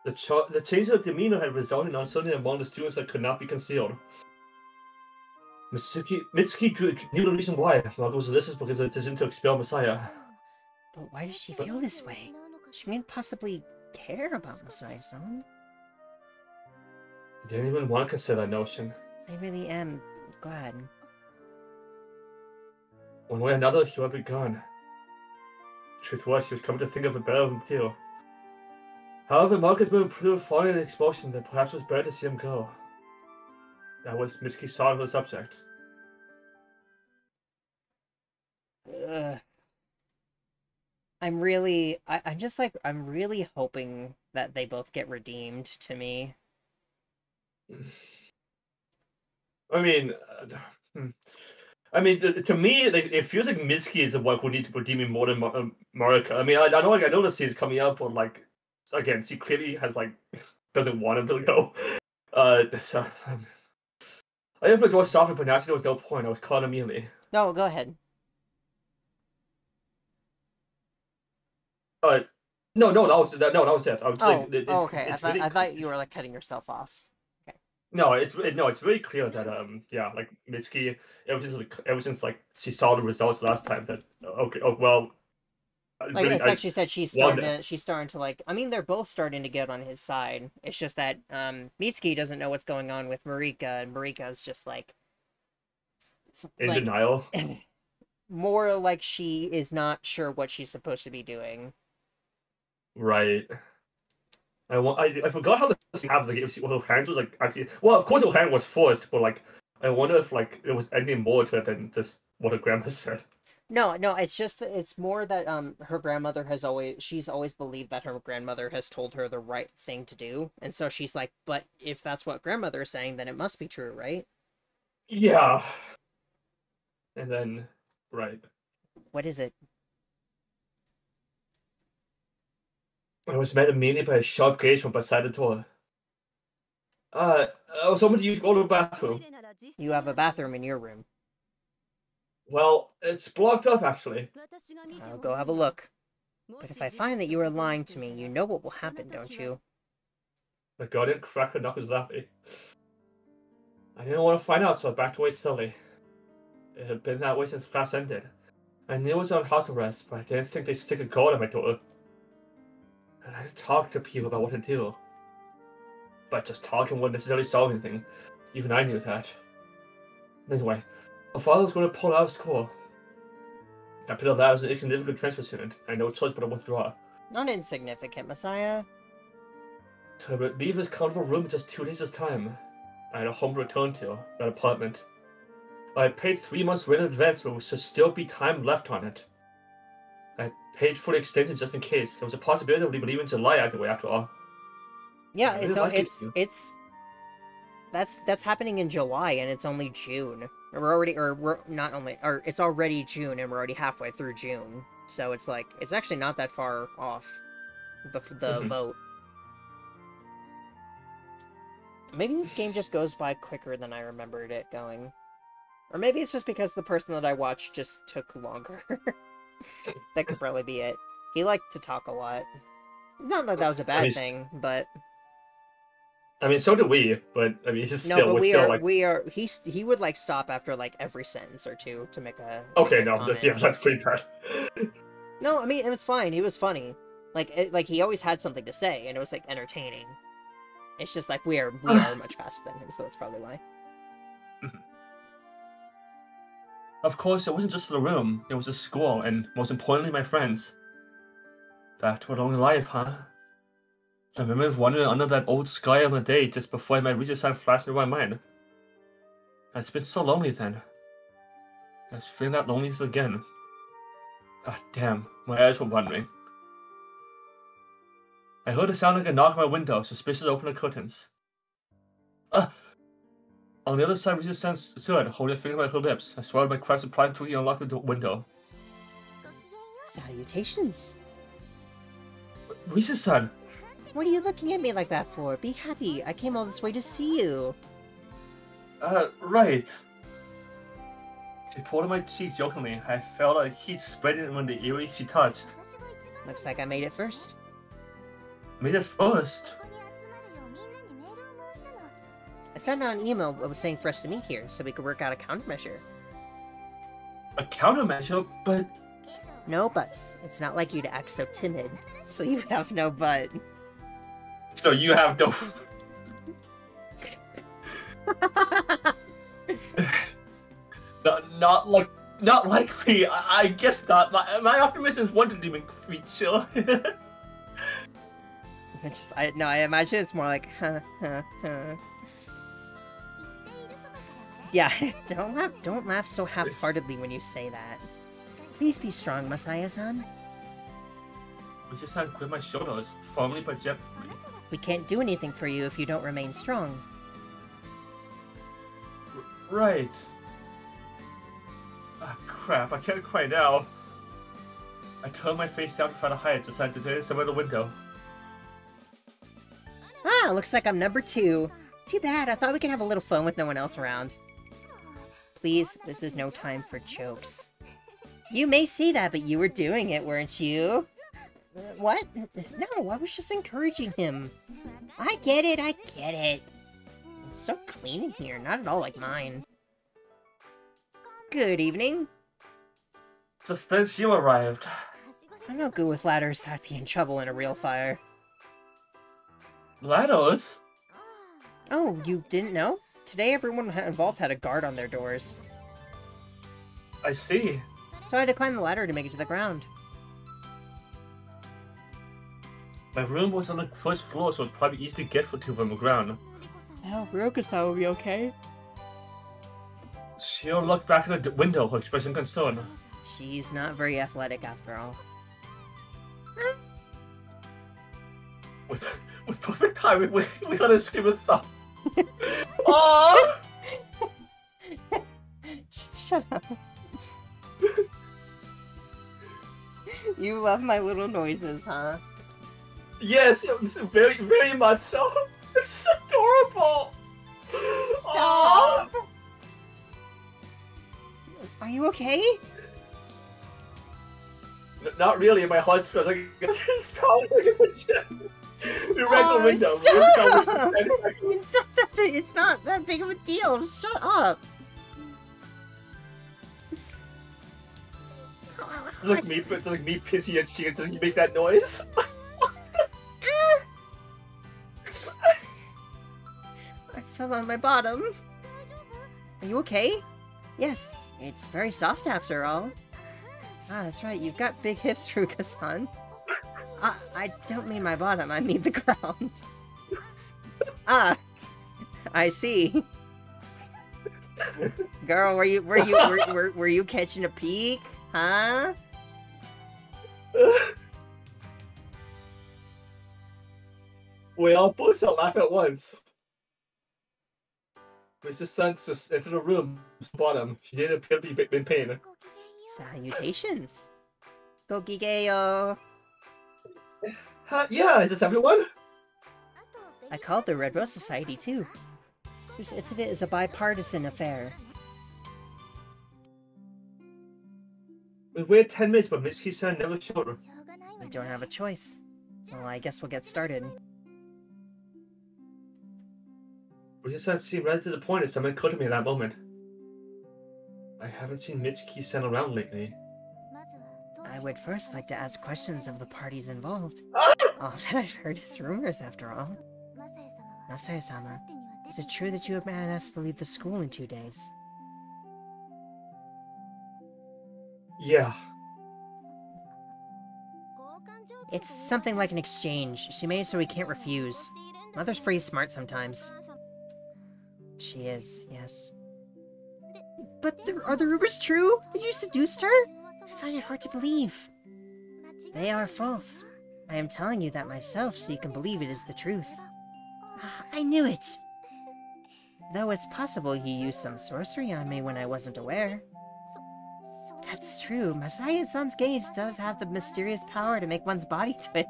Speaker 2: The change of demeanor had resulted in uncertainty among the students that could not be concealed. Mitsuki knew the reason why Marco was delicious because of the decision to expel Messiah.
Speaker 1: But why does she feel this way? She can't possibly care about Messiah-san.
Speaker 2: He didn't even want to consider that notion.
Speaker 1: I really am glad.
Speaker 2: One way or another, he would be gone. Truth was, she was coming to think of a better deal. However, Marcus moved through following the expulsion that perhaps it was better to see him go. That was Mitsuki's thought of the subject.
Speaker 1: I'm really hoping that they both get redeemed to me.
Speaker 2: I mean, to me, like, it feels like Mitsuki is the one who needs to redeem him more than Marika. I mean, I know the scene's coming up, but like, again, she clearly has like doesn't want him to go. So I didn't put George softly, but naturally there was no point. I was caught immediately.
Speaker 1: No, go ahead.
Speaker 2: No, that was it. I was like,
Speaker 1: okay.
Speaker 2: It's
Speaker 1: I
Speaker 2: really,
Speaker 1: thought you were like cutting yourself off.
Speaker 2: No, it's very clear that yeah, like Mitsuki, ever since like she saw the results last time, that okay, oh well.
Speaker 1: Like
Speaker 2: really,
Speaker 1: it's like she said she's starting to like, I mean, they're both starting to get on his side. It's just that Mitsuki doesn't know what's going on with Marika, and Marika's just like
Speaker 2: in denial.
Speaker 1: More like she is not sure what she's supposed to be doing.
Speaker 2: Right. I forgot how this happened. Like, if her hands was like actually, well, of course her hand was forced, but like, I wonder if like there was anything more to it than just what her grandma said.
Speaker 1: No, it's just that it's more that her grandmother she's always believed that her grandmother has told her the right thing to do, and so she's like, but if that's what grandmother is saying, then it must be true, right?
Speaker 2: Yeah. And then, right.
Speaker 1: What is it?
Speaker 2: I was met immediately by a sharp gaze from beside the door. I was hoping to go to the bathroom.
Speaker 1: You have a bathroom in your room.
Speaker 2: Well, it's blocked up, actually.
Speaker 1: I'll go have a look. But if I find that you are lying to me, you know what will happen, don't you?
Speaker 2: The guardian cracked her knuckles laughing. I didn't want to find out, so I backed away slowly. It had been that way since class ended. I knew it was on house arrest, but I didn't think they'd stick a guard at my door. And I talked to people about what to do. But just talking wouldn't necessarily solve anything. Even I knew that. Anyway, my father was going to pull out of school. I put that as an insignificant transfer student. I had no choice but to withdraw.
Speaker 1: Not insignificant, Messiah.
Speaker 2: To leave this comfortable room in just 2 days' time. I had a home to return to, that apartment. I had paid 3 months rent in advance, so there should still be time left on it. I paid for the extension just in case. There was a possibility that we would leave in July anyway, after all.
Speaker 1: Yeah, that's happening in July, and it's only June. It's already June, and we're already halfway through June. So it's like, it's actually not that far off the vote. Maybe this game just goes by quicker than I remembered it going. Or maybe it's just because the person that I watched just took longer. That could probably be it. He liked to talk a lot. Not that that was a bad thing, but...
Speaker 2: I mean, so do we, but I mean, it's still,
Speaker 1: no, but
Speaker 2: we
Speaker 1: are. He would like stop after like every sentence or two to make a comment.
Speaker 2: Yeah, that's pretty bad.
Speaker 1: No, I mean it was fine. He was funny. Like he always had something to say, and it was like entertaining. It's just like we are much faster than him, so that's probably why.
Speaker 2: Of course, it wasn't just the room. It was the school, and most importantly, my friends. That was only life, huh? I remember wandering under that old sky on a day just before my recent sign flashed through my mind. It's been so lonely then. I was feeling that loneliness again. God damn, my eyes were wandering. I heard a sound like a knock on my window, suspiciously opened the curtains. On the other side, Risa-san stood, holding a finger by her lips. I swallowed my cry surprise until he unlocked the window.
Speaker 1: Salutations.
Speaker 2: Risa-san!
Speaker 1: What are you looking at me like that for? Be happy. I came all this way to see you.
Speaker 2: Right. She pulled on my cheek jokingly. I felt a heat spreading when the area she touched.
Speaker 1: Looks like I made it first.
Speaker 2: Made it first.
Speaker 1: I sent out an email saying for us to meet here, so we could work out a countermeasure.
Speaker 2: A countermeasure? But...
Speaker 1: No buts. It's not like you to act so timid, so you have no butt.
Speaker 2: So you have no... Not like me. I guess not. My optimism is one demon creature.
Speaker 1: I imagine it's more like, Yeah, don't laugh so half-heartedly when you say that. Please be strong, Masaya-san.
Speaker 2: We just had to grip my shoulders, firmly but gently.
Speaker 1: We can't do anything for you if you don't remain strong.
Speaker 2: Right. Ah, crap, I can't cry now. I turned my face down to try to hide it, decided to turn somewhere at the window.
Speaker 1: Ah, looks like I'm number 2. Too bad, I thought we could have a little fun with no one else around. Please, this is no time for jokes. You may see that, but you were doing it, weren't you? What? No, I was just encouraging him. I get it. It's so clean in here, not at all like mine. Good evening.
Speaker 2: Just as you arrived.
Speaker 1: I'm no good with ladders, I'd be in trouble in a real fire.
Speaker 2: Ladders?
Speaker 1: Oh, you didn't know? Today everyone involved had a guard on their doors.
Speaker 2: I see.
Speaker 1: So I had to climb the ladder to make it to the ground.
Speaker 2: My room was on the first floor, so it was probably easy to get to from the ground.
Speaker 1: Oh, Ruriko-san will be okay.
Speaker 2: She'll look back in the window, expressing concern.
Speaker 1: She's not very athletic after all.
Speaker 2: With perfect timing, we got a scream of thought. Aww!
Speaker 1: Shut up. You love my little noises, huh?
Speaker 2: Yes, very, very much so. It's adorable.
Speaker 1: Stop! Aww. Are you okay?
Speaker 2: Not really. My heart feels like it's probably like a gym. You read the window.
Speaker 1: Stop! It's not that big. It's not that big of a deal. Shut up.
Speaker 2: It's like me pinching your cheek until you make that noise.
Speaker 1: I fell on my bottom. Are you okay? Yes, it's very soft after all. Ah, that's right, you've got big hips, Ruka-san. I don't mean my bottom, I mean the ground. Ah, I see. Girl, were you catching a peek? Huh?
Speaker 2: We all burst out laughing at once. Mr. Sun entered the room, bottom. She didn't appear to be in pain.
Speaker 1: Salutations. Gogigeyo.
Speaker 2: Yeah, is this everyone?
Speaker 1: I called the Red Rose Society too. This incident is a bipartisan affair.
Speaker 2: We waited 10 minutes, but Miss Kisan never showed her.
Speaker 1: We don't have a choice. Well, I guess we'll get started.
Speaker 2: Risa-san seemed rather disappointed. Something occurred to me at that moment. I haven't seen Mitsuki-san around lately.
Speaker 1: I would first like to ask questions of the parties involved. All that I've heard is rumors, after all. Masaya-sama, is it true that you have been asked to leave the school in 2 days?
Speaker 2: Yeah.
Speaker 1: It's something like an exchange. She made it so we can't refuse. Mother's pretty smart sometimes. She is, yes. But are the rumors true? That you seduced her? I find it hard to believe. They are false. I am telling you that myself so you can believe it is the truth. I knew it! Though it's possible he used some sorcery on me when I wasn't aware. That's true. Masaya-san's gaze does have the mysterious power to make one's body twitch.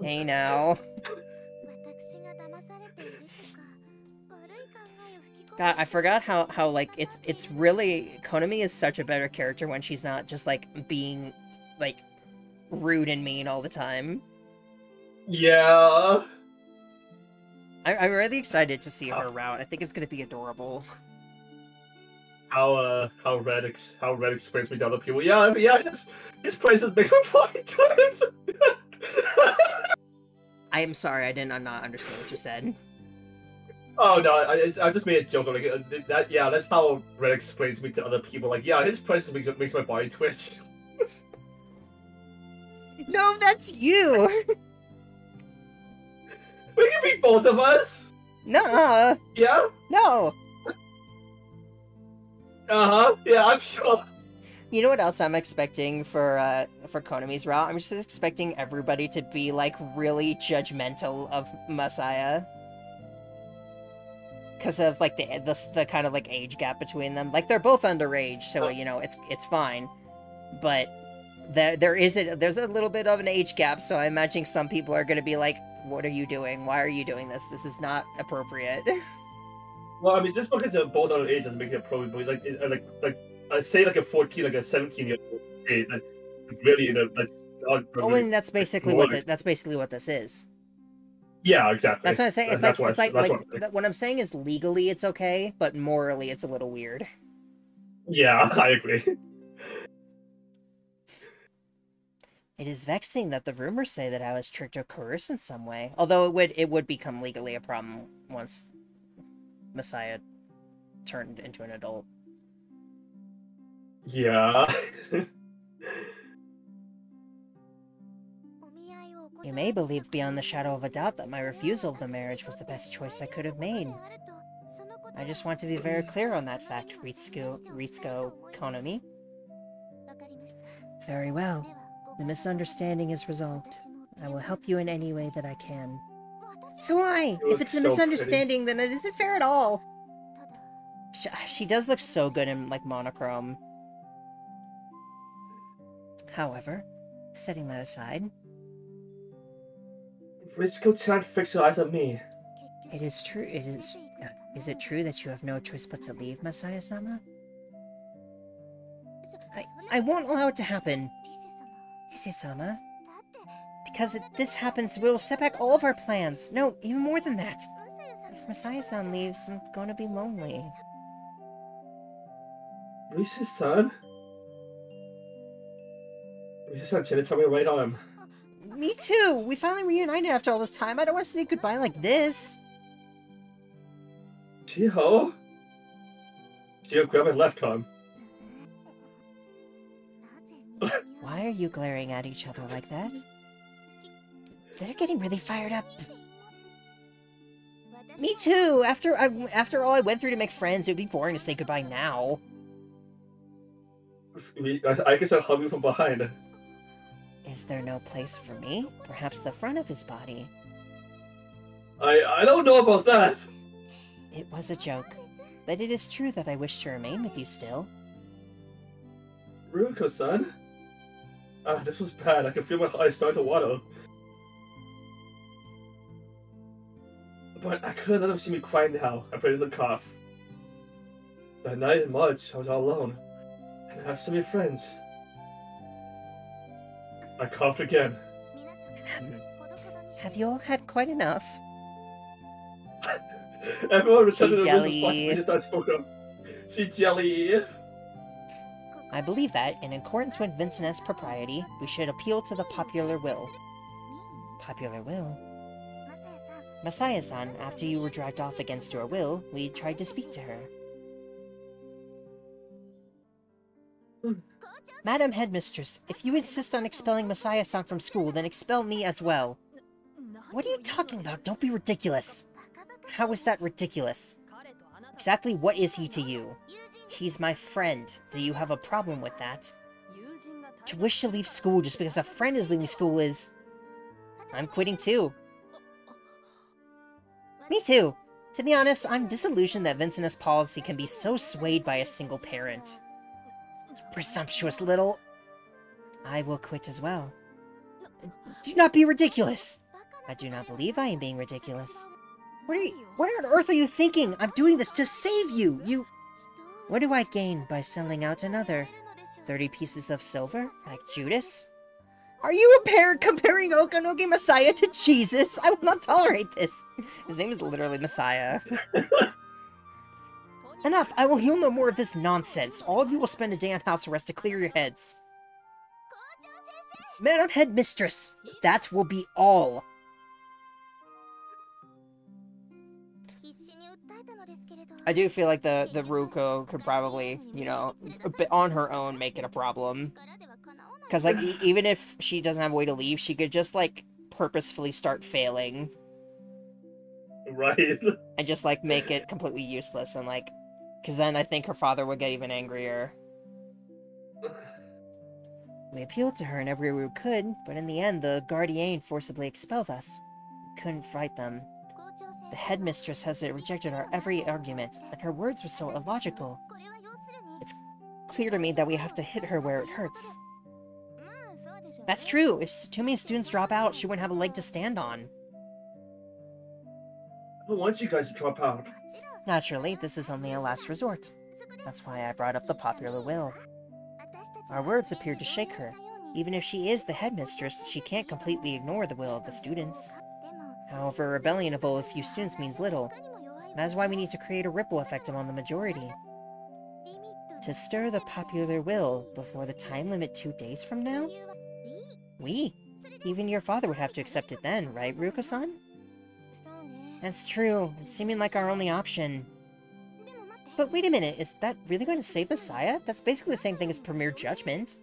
Speaker 1: Hey now. God, I forgot how like, it's really... Konami is such a better character when she's not just, like, being, like, rude and mean all the time.
Speaker 2: Yeah.
Speaker 1: I'm really excited to see her route. I think it's gonna be adorable.
Speaker 2: How Red explains me to other people. Yeah, his prices make me fucking twitch.
Speaker 1: I am sorry, I'm not understanding what you said.
Speaker 2: Oh no, I just made a joke. Like that. Yeah, that's how Red explains me to other people. Like, yeah, his prices makes my body twitch.
Speaker 1: No, that's you!
Speaker 2: We can be both of us.
Speaker 1: Nuh-uh!
Speaker 2: Yeah.
Speaker 1: No!
Speaker 2: Yeah, I'm sure.
Speaker 1: You know what else I'm expecting for Konami's route? I'm just expecting everybody to be, like, really judgmental of Masaya. Because of, like, the kind of, like, age gap between them. Like, they're both underage, so, you know, it's fine. But there's a little bit of an age gap, so I'm imagining some people are going to be like, what are you doing? Why are you doing this? This is not appropriate.
Speaker 2: Well, I mean, just because they're both underage doesn't make it appropriate. But like I say, like a 14, like a 17-year-old age, that's really
Speaker 1: Oh, and that's basically what this is.
Speaker 2: Yeah, exactly.
Speaker 1: That's what I'm saying. It's like what I'm saying is legally it's okay, but morally it's a little weird.
Speaker 2: Yeah, I agree.
Speaker 1: It is vexing that the rumors say that I was tricked or coerced in some way. Although it would become legally a problem once Messiah turned into an adult.
Speaker 2: Yeah.
Speaker 1: You may believe beyond the shadow of a doubt that my refusal of the marriage was the best choice I could have made. I just want to be very clear on that fact, Ruriko Konami. Very well. The misunderstanding is resolved. I will help you in any way that I can. So why? If it's a misunderstanding, then it isn't fair at all. She does look so good in, like, monochrome. However, setting that aside...
Speaker 2: Ruriko-chan fixed her eyes on me.
Speaker 1: It is true, is it true that you have no choice but to leave, Masaya-sama? I won't allow it to happen. Ise-sama? Because if this happens, we will set back all of our plans. No, even more than that. If Masaya-san leaves, I'm going to be lonely.
Speaker 2: Risa-san? Risa-san, Jenna, tell me right arm.
Speaker 1: Me too! We finally reunited after all this time. I don't want to say goodbye like this.
Speaker 2: Chiho? Chiho, grab my left arm.
Speaker 1: Why are you glaring at each other like that? They're getting really fired up. Me too! After all I went through to make friends, it would be boring to say goodbye now.
Speaker 2: I guess I'll hug you from behind.
Speaker 1: Is there no place for me? Perhaps the front of his body.
Speaker 2: I don't know about that!
Speaker 1: It was a joke, but it is true that I wish to remain with you still.
Speaker 2: Ruriko-san? This was bad. I can feel my eyes start to water. But I couldn't let them see me cry now. I prayed in the cough. That night in March, I was all alone. And I have so many friends. I coughed again.
Speaker 1: Have you all had quite enough?
Speaker 2: Everyone returned to the
Speaker 1: jelly.
Speaker 2: business I spoke of. She jelly.
Speaker 1: I believe that, in accordance with Vincent's propriety, we should appeal to the popular will. Popular will? Masaya-san, after you were dragged off against your will, we tried to speak to her. Madam Headmistress, if you insist on expelling Masaya-san from school, then expel me as well. What are you talking about? Don't be ridiculous. How is that ridiculous? Exactly what is he to you? He's my friend. Do you have a problem with that? To wish to leave school just because a friend is leaving school is... I'm quitting too. Me too. To be honest, I'm disillusioned that Vincent's policy can be so swayed by a single parent. Presumptuous little... I will quit as well. Do not be ridiculous! I do not believe I am being ridiculous. What on earth are you thinking? I'm doing this to save you! What do I gain by selling out another? 30 pieces of silver? Like Judas? Are you a parent comparing Okanoge Messiah to Jesus? I will not tolerate this! His name is literally Messiah. Enough! I will hear no more of this nonsense. All of you will spend a day on house arrest to clear your heads. Madam Headmistress! That will be all! I do feel like the Ruriko could probably, you know, a bit on her own make it a problem. Because, like, even if she doesn't have a way to leave, she could just, like, purposefully start failing.
Speaker 2: Right.
Speaker 1: And just, like, make it completely useless, and, like... Because then I think her father would get even angrier. We appealed to her in every way we could, but in the end, the Guardian forcibly expelled us. We couldn't fight them. The headmistress has rejected our every argument, and her words were so illogical. It's clear to me that we have to hit her where it hurts. That's true. If too many students drop out, she wouldn't have a leg to stand on.
Speaker 2: I don't want you guys to drop out.
Speaker 1: Naturally, this is only a last resort. That's why I brought up the popular will. Our words appeared to shake her. Even if she is the headmistress, she can't completely ignore the will of the students. However, a rebellion of only a few students means little. That is why we need to create a ripple effect among the majority. To stir the popular will before the time limit 2 days from now? Even your father would have to accept it then, right, Ruriko-san? That's true. It's seeming like our only option. But wait a minute, is that really going to save Messiah? That's basically the same thing as Premier Judgment.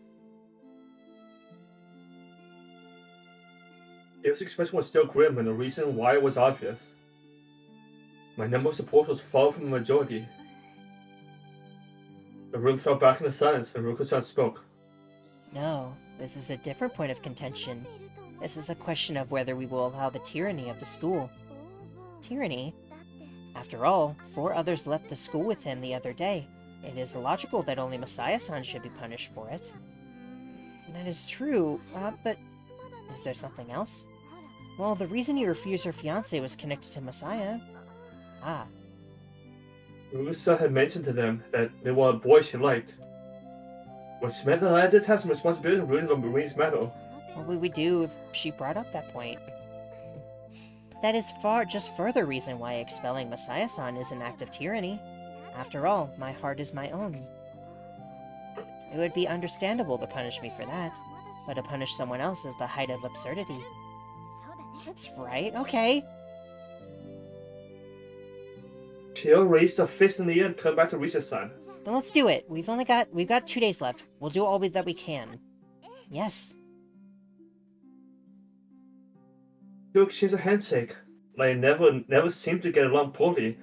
Speaker 2: His expression was still grim, and the reason why was obvious. My number of supporters was far from the majority. The room fell back into silence, and Ruriko-san spoke.
Speaker 1: No, this is a different point of contention. This is a question of whether we will allow the tyranny of the school. Tyranny? After all, 4 others left the school with him the other day. It is illogical that only Messiah-san should be punished for it. That is true, but... is there something else? Well, the reason you refused her fiancé was connected to Messiah. Ah.
Speaker 2: Ruriko-san had mentioned to them that they were a boy she liked, which meant that I did have some responsibility in ruining the Marine's medal.
Speaker 1: What would we do if she brought up that point? That is just further reason why expelling Messiah-san is an act of tyranny. After all, my heart is my own. It would be understandable to punish me for that, but to punish someone else is the height of absurdity. That's right, okay.
Speaker 2: Chio raised a fist in the air and turned back to Risa-san.
Speaker 1: Then let's do it. We've got 2 days left. We'll do all that we can. Yes.
Speaker 2: They exchanged a handshake. They never seemed to get along poorly,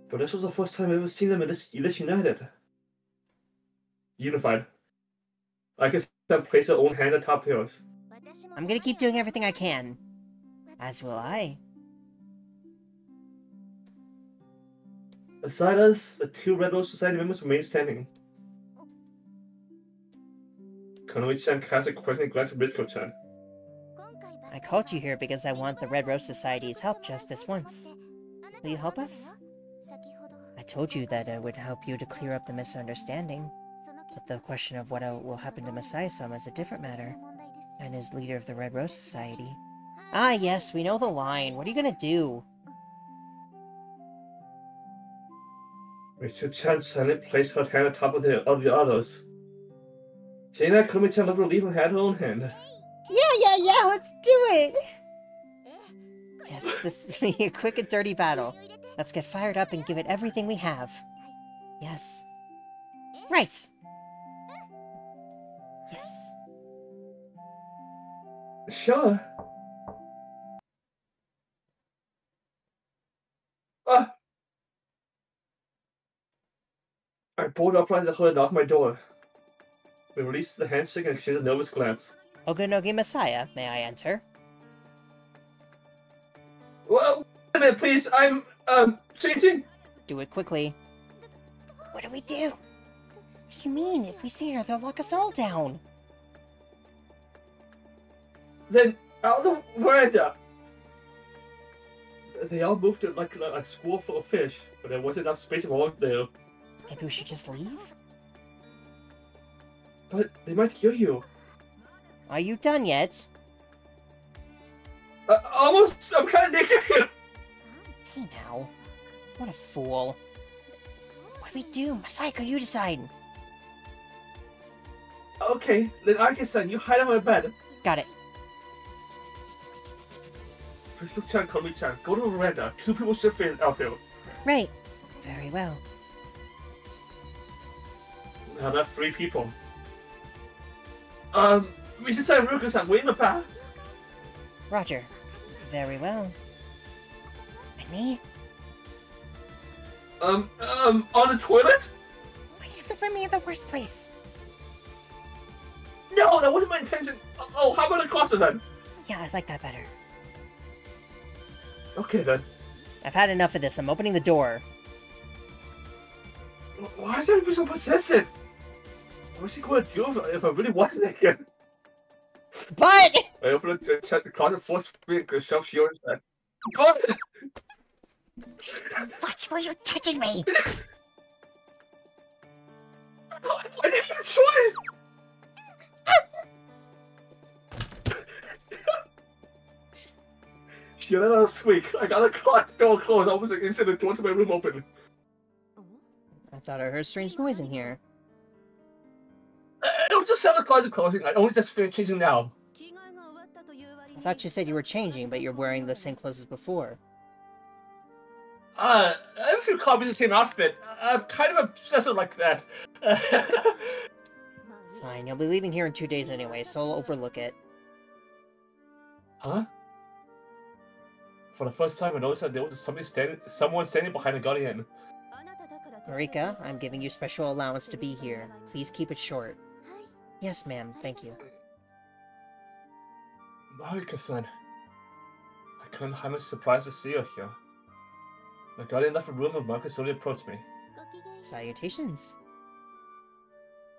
Speaker 2: but this was the first time I've ever seen them this united. Unified. I guess Sam placed her own hand atop hers.
Speaker 1: I'm gonna keep doing everything I can. As will I.
Speaker 2: Beside us, the 2 Red Rose Society members remained standing. Konoichi-chan cast a questioning glance at Ruriko-chan.
Speaker 1: I called you here because I want the Red Rose Society's help just this once. Will you help us? I told you that I would help you to clear up the misunderstanding, but the question of what will happen to Messiah-sama is a different matter, and is leader of the Red Rose Society. Ah yes, we know the line. What are you gonna do?
Speaker 2: Ruriko-chan silently placed her hand atop of the others. Seeing that, Konoichi-chan let her leave and had her own hand.
Speaker 1: Yeah, let's do it! Yes, this is gonna be a quick and dirty battle. Let's get fired up and give it everything we have. Yes. Right! Yes.
Speaker 2: Sure. Ah! I pulled upright and heard a knock on my door. We release the handshake and exchange a nervous glance.
Speaker 1: Ogonogi Messiah, may I enter?
Speaker 2: Well, wait a minute, please. I'm, changing.
Speaker 1: Do it quickly. What do we do? What do you mean? If we see her, they'll lock us all down.
Speaker 2: Then, out the veranda. They all moved to like a school full of fish, but there wasn't enough space for all there.
Speaker 1: Maybe we should just leave?
Speaker 2: But they might kill you.
Speaker 1: Are you done yet?
Speaker 2: Almost. I'm kind of naked.
Speaker 1: Hey now. What a fool. What do we do? Masai, you decide.
Speaker 2: Okay, then Aki-san, you hide on my bed.
Speaker 1: Got it.
Speaker 2: Crystal-chan, Komi-chan, go to the veranda. 2 people should fit out there.
Speaker 1: Right. Very well.
Speaker 2: Now that's 3 people. Mrs. Ruriko-san, wait in the back.
Speaker 1: Roger. Very well. And me?
Speaker 2: On the toilet?
Speaker 1: Why do you have to put me in the worst place?
Speaker 2: No, that wasn't my intention. Oh, how about the closet then?
Speaker 1: Yeah, I like that better.
Speaker 2: Okay then.
Speaker 1: I've had enough of this. I'm opening the door.
Speaker 2: Why is everybody so possessive? What's he going to do if I really was naked?
Speaker 1: But!
Speaker 2: I open it to check the closet, force the shelf she always said. But!
Speaker 1: Watch where you're touching me!
Speaker 2: I didn't have a choice! She let out a squeak. I got a closet door closed, almost like instant the door to my room open.
Speaker 1: I thought I heard a strange noise in here.
Speaker 2: It was just the closet closing. I only just finished changing now.
Speaker 1: I thought you said you were changing, but you're wearing the same clothes as before.
Speaker 2: I have a few copies of the same outfit. I'm kind of obsessive like that.
Speaker 1: Fine, you'll be leaving here in 2 days anyway, so I'll overlook it.
Speaker 2: Huh? For the first time, I noticed that there was someone standing behind the guardian.
Speaker 1: Ruriko, I'm giving you special allowance to be here. Please keep it short. Yes, ma'am. Thank you.
Speaker 2: Marika-san. I couldn't hide my surprise to see you here. My guardian left the room and Marika slowly approached me.
Speaker 1: Salutations.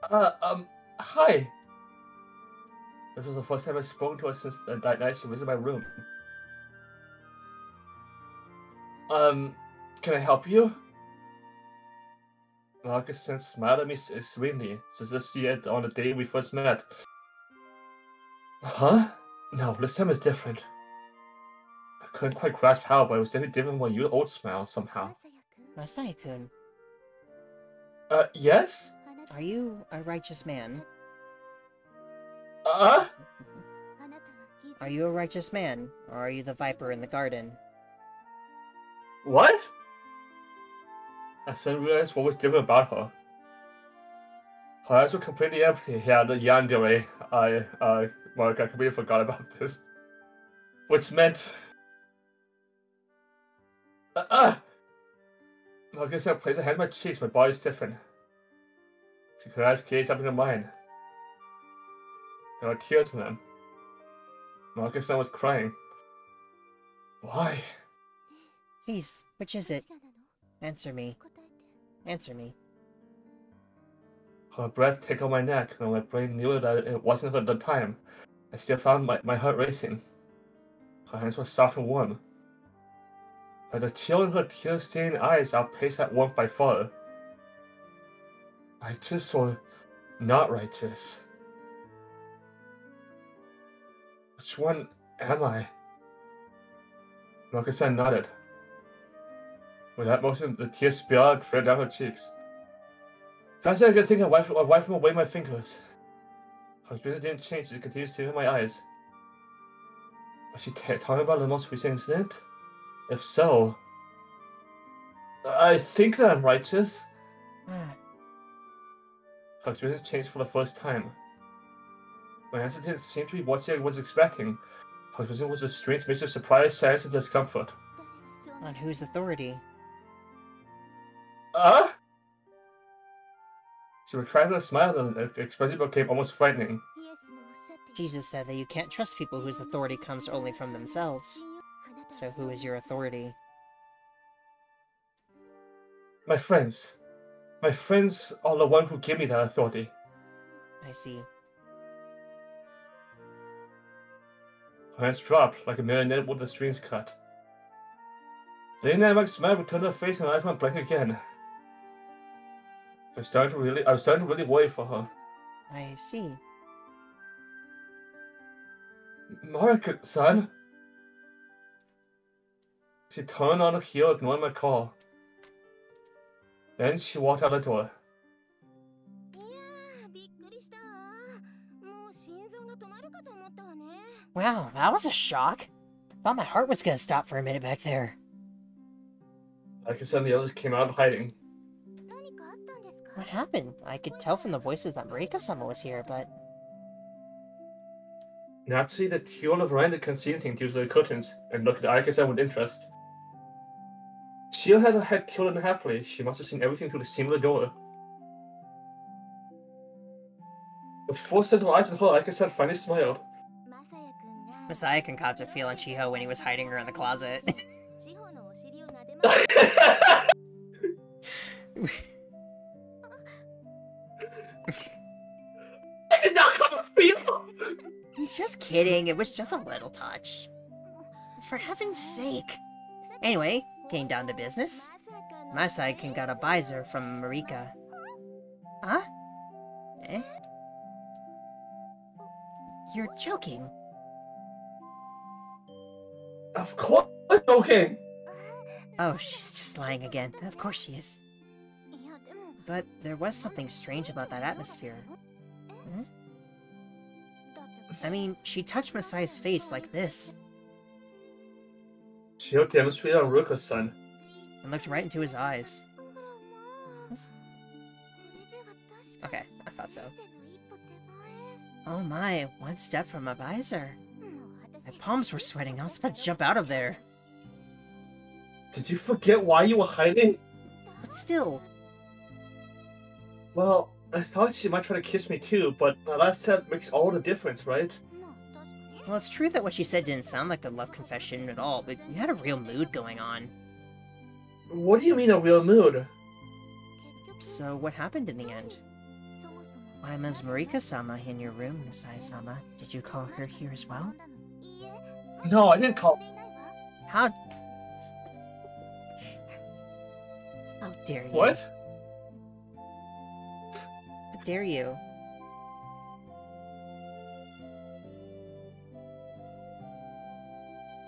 Speaker 2: Hi! This was the first time I've spoken to her since the night she visited my room. Can I help you? Marika-san smiled at me sweetly, just as she had on the day we first met. Huh? No, this time is different. I couldn't quite grasp how, but it was definitely different from your old smile, somehow.
Speaker 1: Masaya-kun,
Speaker 2: Yes?
Speaker 1: are you a righteous man?
Speaker 2: Uh?
Speaker 1: Are you a righteous man, or are you the viper in the garden?
Speaker 2: What? I suddenly realized what was different about her. Her eyes were completely empty. Yeah, the yandere. Mark, I completely forgot about this. Which meant... Marcus placed her hand on my cheeks, my body stiffened. She could eyes gazed up into mine. There were tears in them. Marcus was crying. Why?
Speaker 1: Please, which is it? Answer me. Answer me.
Speaker 2: Her breath tickled my neck, though my brain knew that it wasn't at the time. I still found my heart racing. Her hands were soft and warm. But the chill in her tear-stained eyes outpaced that warmth by far. Righteous or not righteous? Which one am I? Marcus-san nodded. With that motion, the tears spilled and trailed down her cheeks. Fast as I could think, I wiped them away my fingers. Her expression didn't change as it continued to in my eyes. Was she talking about the most recent incident? If so... I think that I'm righteous. Her expression changed for the first time. My answer didn't seem to be what she was expecting. Her expression was a strange mix of surprise, sadness, and discomfort.
Speaker 1: On whose authority?
Speaker 2: She retracted a smile and the expression became almost frightening.
Speaker 1: Jesus said that you can't trust people whose authority comes only from themselves. So who is your authority?
Speaker 2: My friends. My friends are the one who give me that authority.
Speaker 1: I see.
Speaker 2: Her hands dropped like a marionette with the strings cut. The dynamic smile returned her face and eyes went blank again. I was starting to really worry for her.
Speaker 1: I see.
Speaker 2: Marika-san. She turned on her heel, ignoring my call. Then she walked out the door.
Speaker 1: Wow, that was a shock. Thought my heart was gonna stop for a minute back there.
Speaker 2: Like I said, the others came out hiding.
Speaker 1: What happened? I could tell from the voices that Ruriko-sama was here, but...
Speaker 2: Naturally, the two on the veranda couldn't see anything due to the curtains, and looked at Aika-san with interest. She had her head tilted unhappily. She must have seen everything through the seam of the door. With 4 sets of eyes on her, Aika-san finally smiled.
Speaker 1: Masaya-kun caught a feel on Chiho when he was hiding her in the closet.
Speaker 2: I did not come a feel!
Speaker 1: Just kidding, it was just a little touch. For heaven's sake. Anyway, getting down to business. Masaya-kun got a visor from Marika. Huh? Eh? You're joking.
Speaker 2: Of course I'm joking!
Speaker 1: Oh, she's just lying again. Of course she is. But there was something strange about that atmosphere. Hmm? I mean, she touched Masaya's face like this.
Speaker 2: She demonstrated on Ruriko-san.
Speaker 1: And looked right into his eyes. Okay, I thought so. Oh my, one step from a visor. My palms were sweating, I was about to jump out of there.
Speaker 2: Did you forget why you were hiding?
Speaker 1: But still.
Speaker 2: Well, I thought she might try to kiss me too, but my last step makes all the difference, right?
Speaker 1: Well, it's true that what she said didn't sound like a love confession at all, but you had a real mood going on.
Speaker 2: What do you mean a real mood?
Speaker 1: So what happened in the end? Why, Ms. Marika-sama in your room, Masaya-sama. Did you call her here as well?
Speaker 2: No, I didn't call.
Speaker 1: How dare you?
Speaker 2: What?
Speaker 1: How dare you?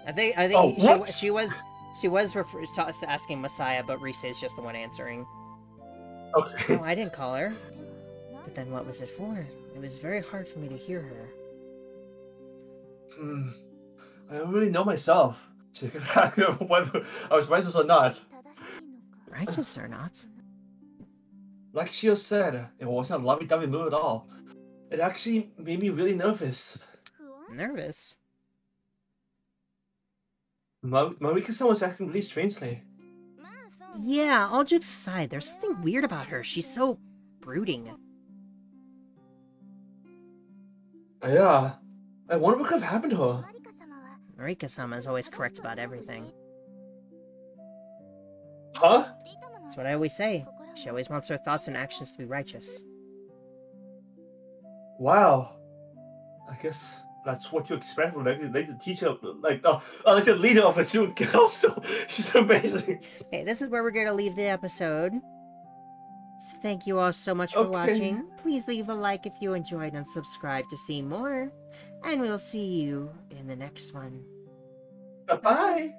Speaker 1: I think
Speaker 2: what?
Speaker 1: she was asking Messiah, but Rise is just the one answering.
Speaker 2: Okay.
Speaker 1: No, I didn't call her. But then what was it for? It was very hard for me to hear her.
Speaker 2: I don't really know myself. Whether I was righteous or not.
Speaker 1: Righteous or not?
Speaker 2: Like Shio said, it wasn't a lovey-dovey mood at all. It actually made me really nervous.
Speaker 1: Nervous?
Speaker 2: Marika-san was acting really strangely.
Speaker 1: Yeah, all jokes aside, there's something weird about her. She's so brooding.
Speaker 2: Yeah. I wonder what could have happened to her.
Speaker 1: Marika-sama is always correct about everything.
Speaker 2: Huh?
Speaker 1: That's what I always say. She always wants her thoughts and actions to be righteous.
Speaker 2: Wow. I guess that's what you expect from like the teacher, like the leader of a student council. She's amazing.
Speaker 1: Okay, this is where we're going to leave the episode. So thank you all so much for watching. Please leave a like if you enjoyed and subscribe to see more. And we'll see you in the next one.
Speaker 2: Bye-bye.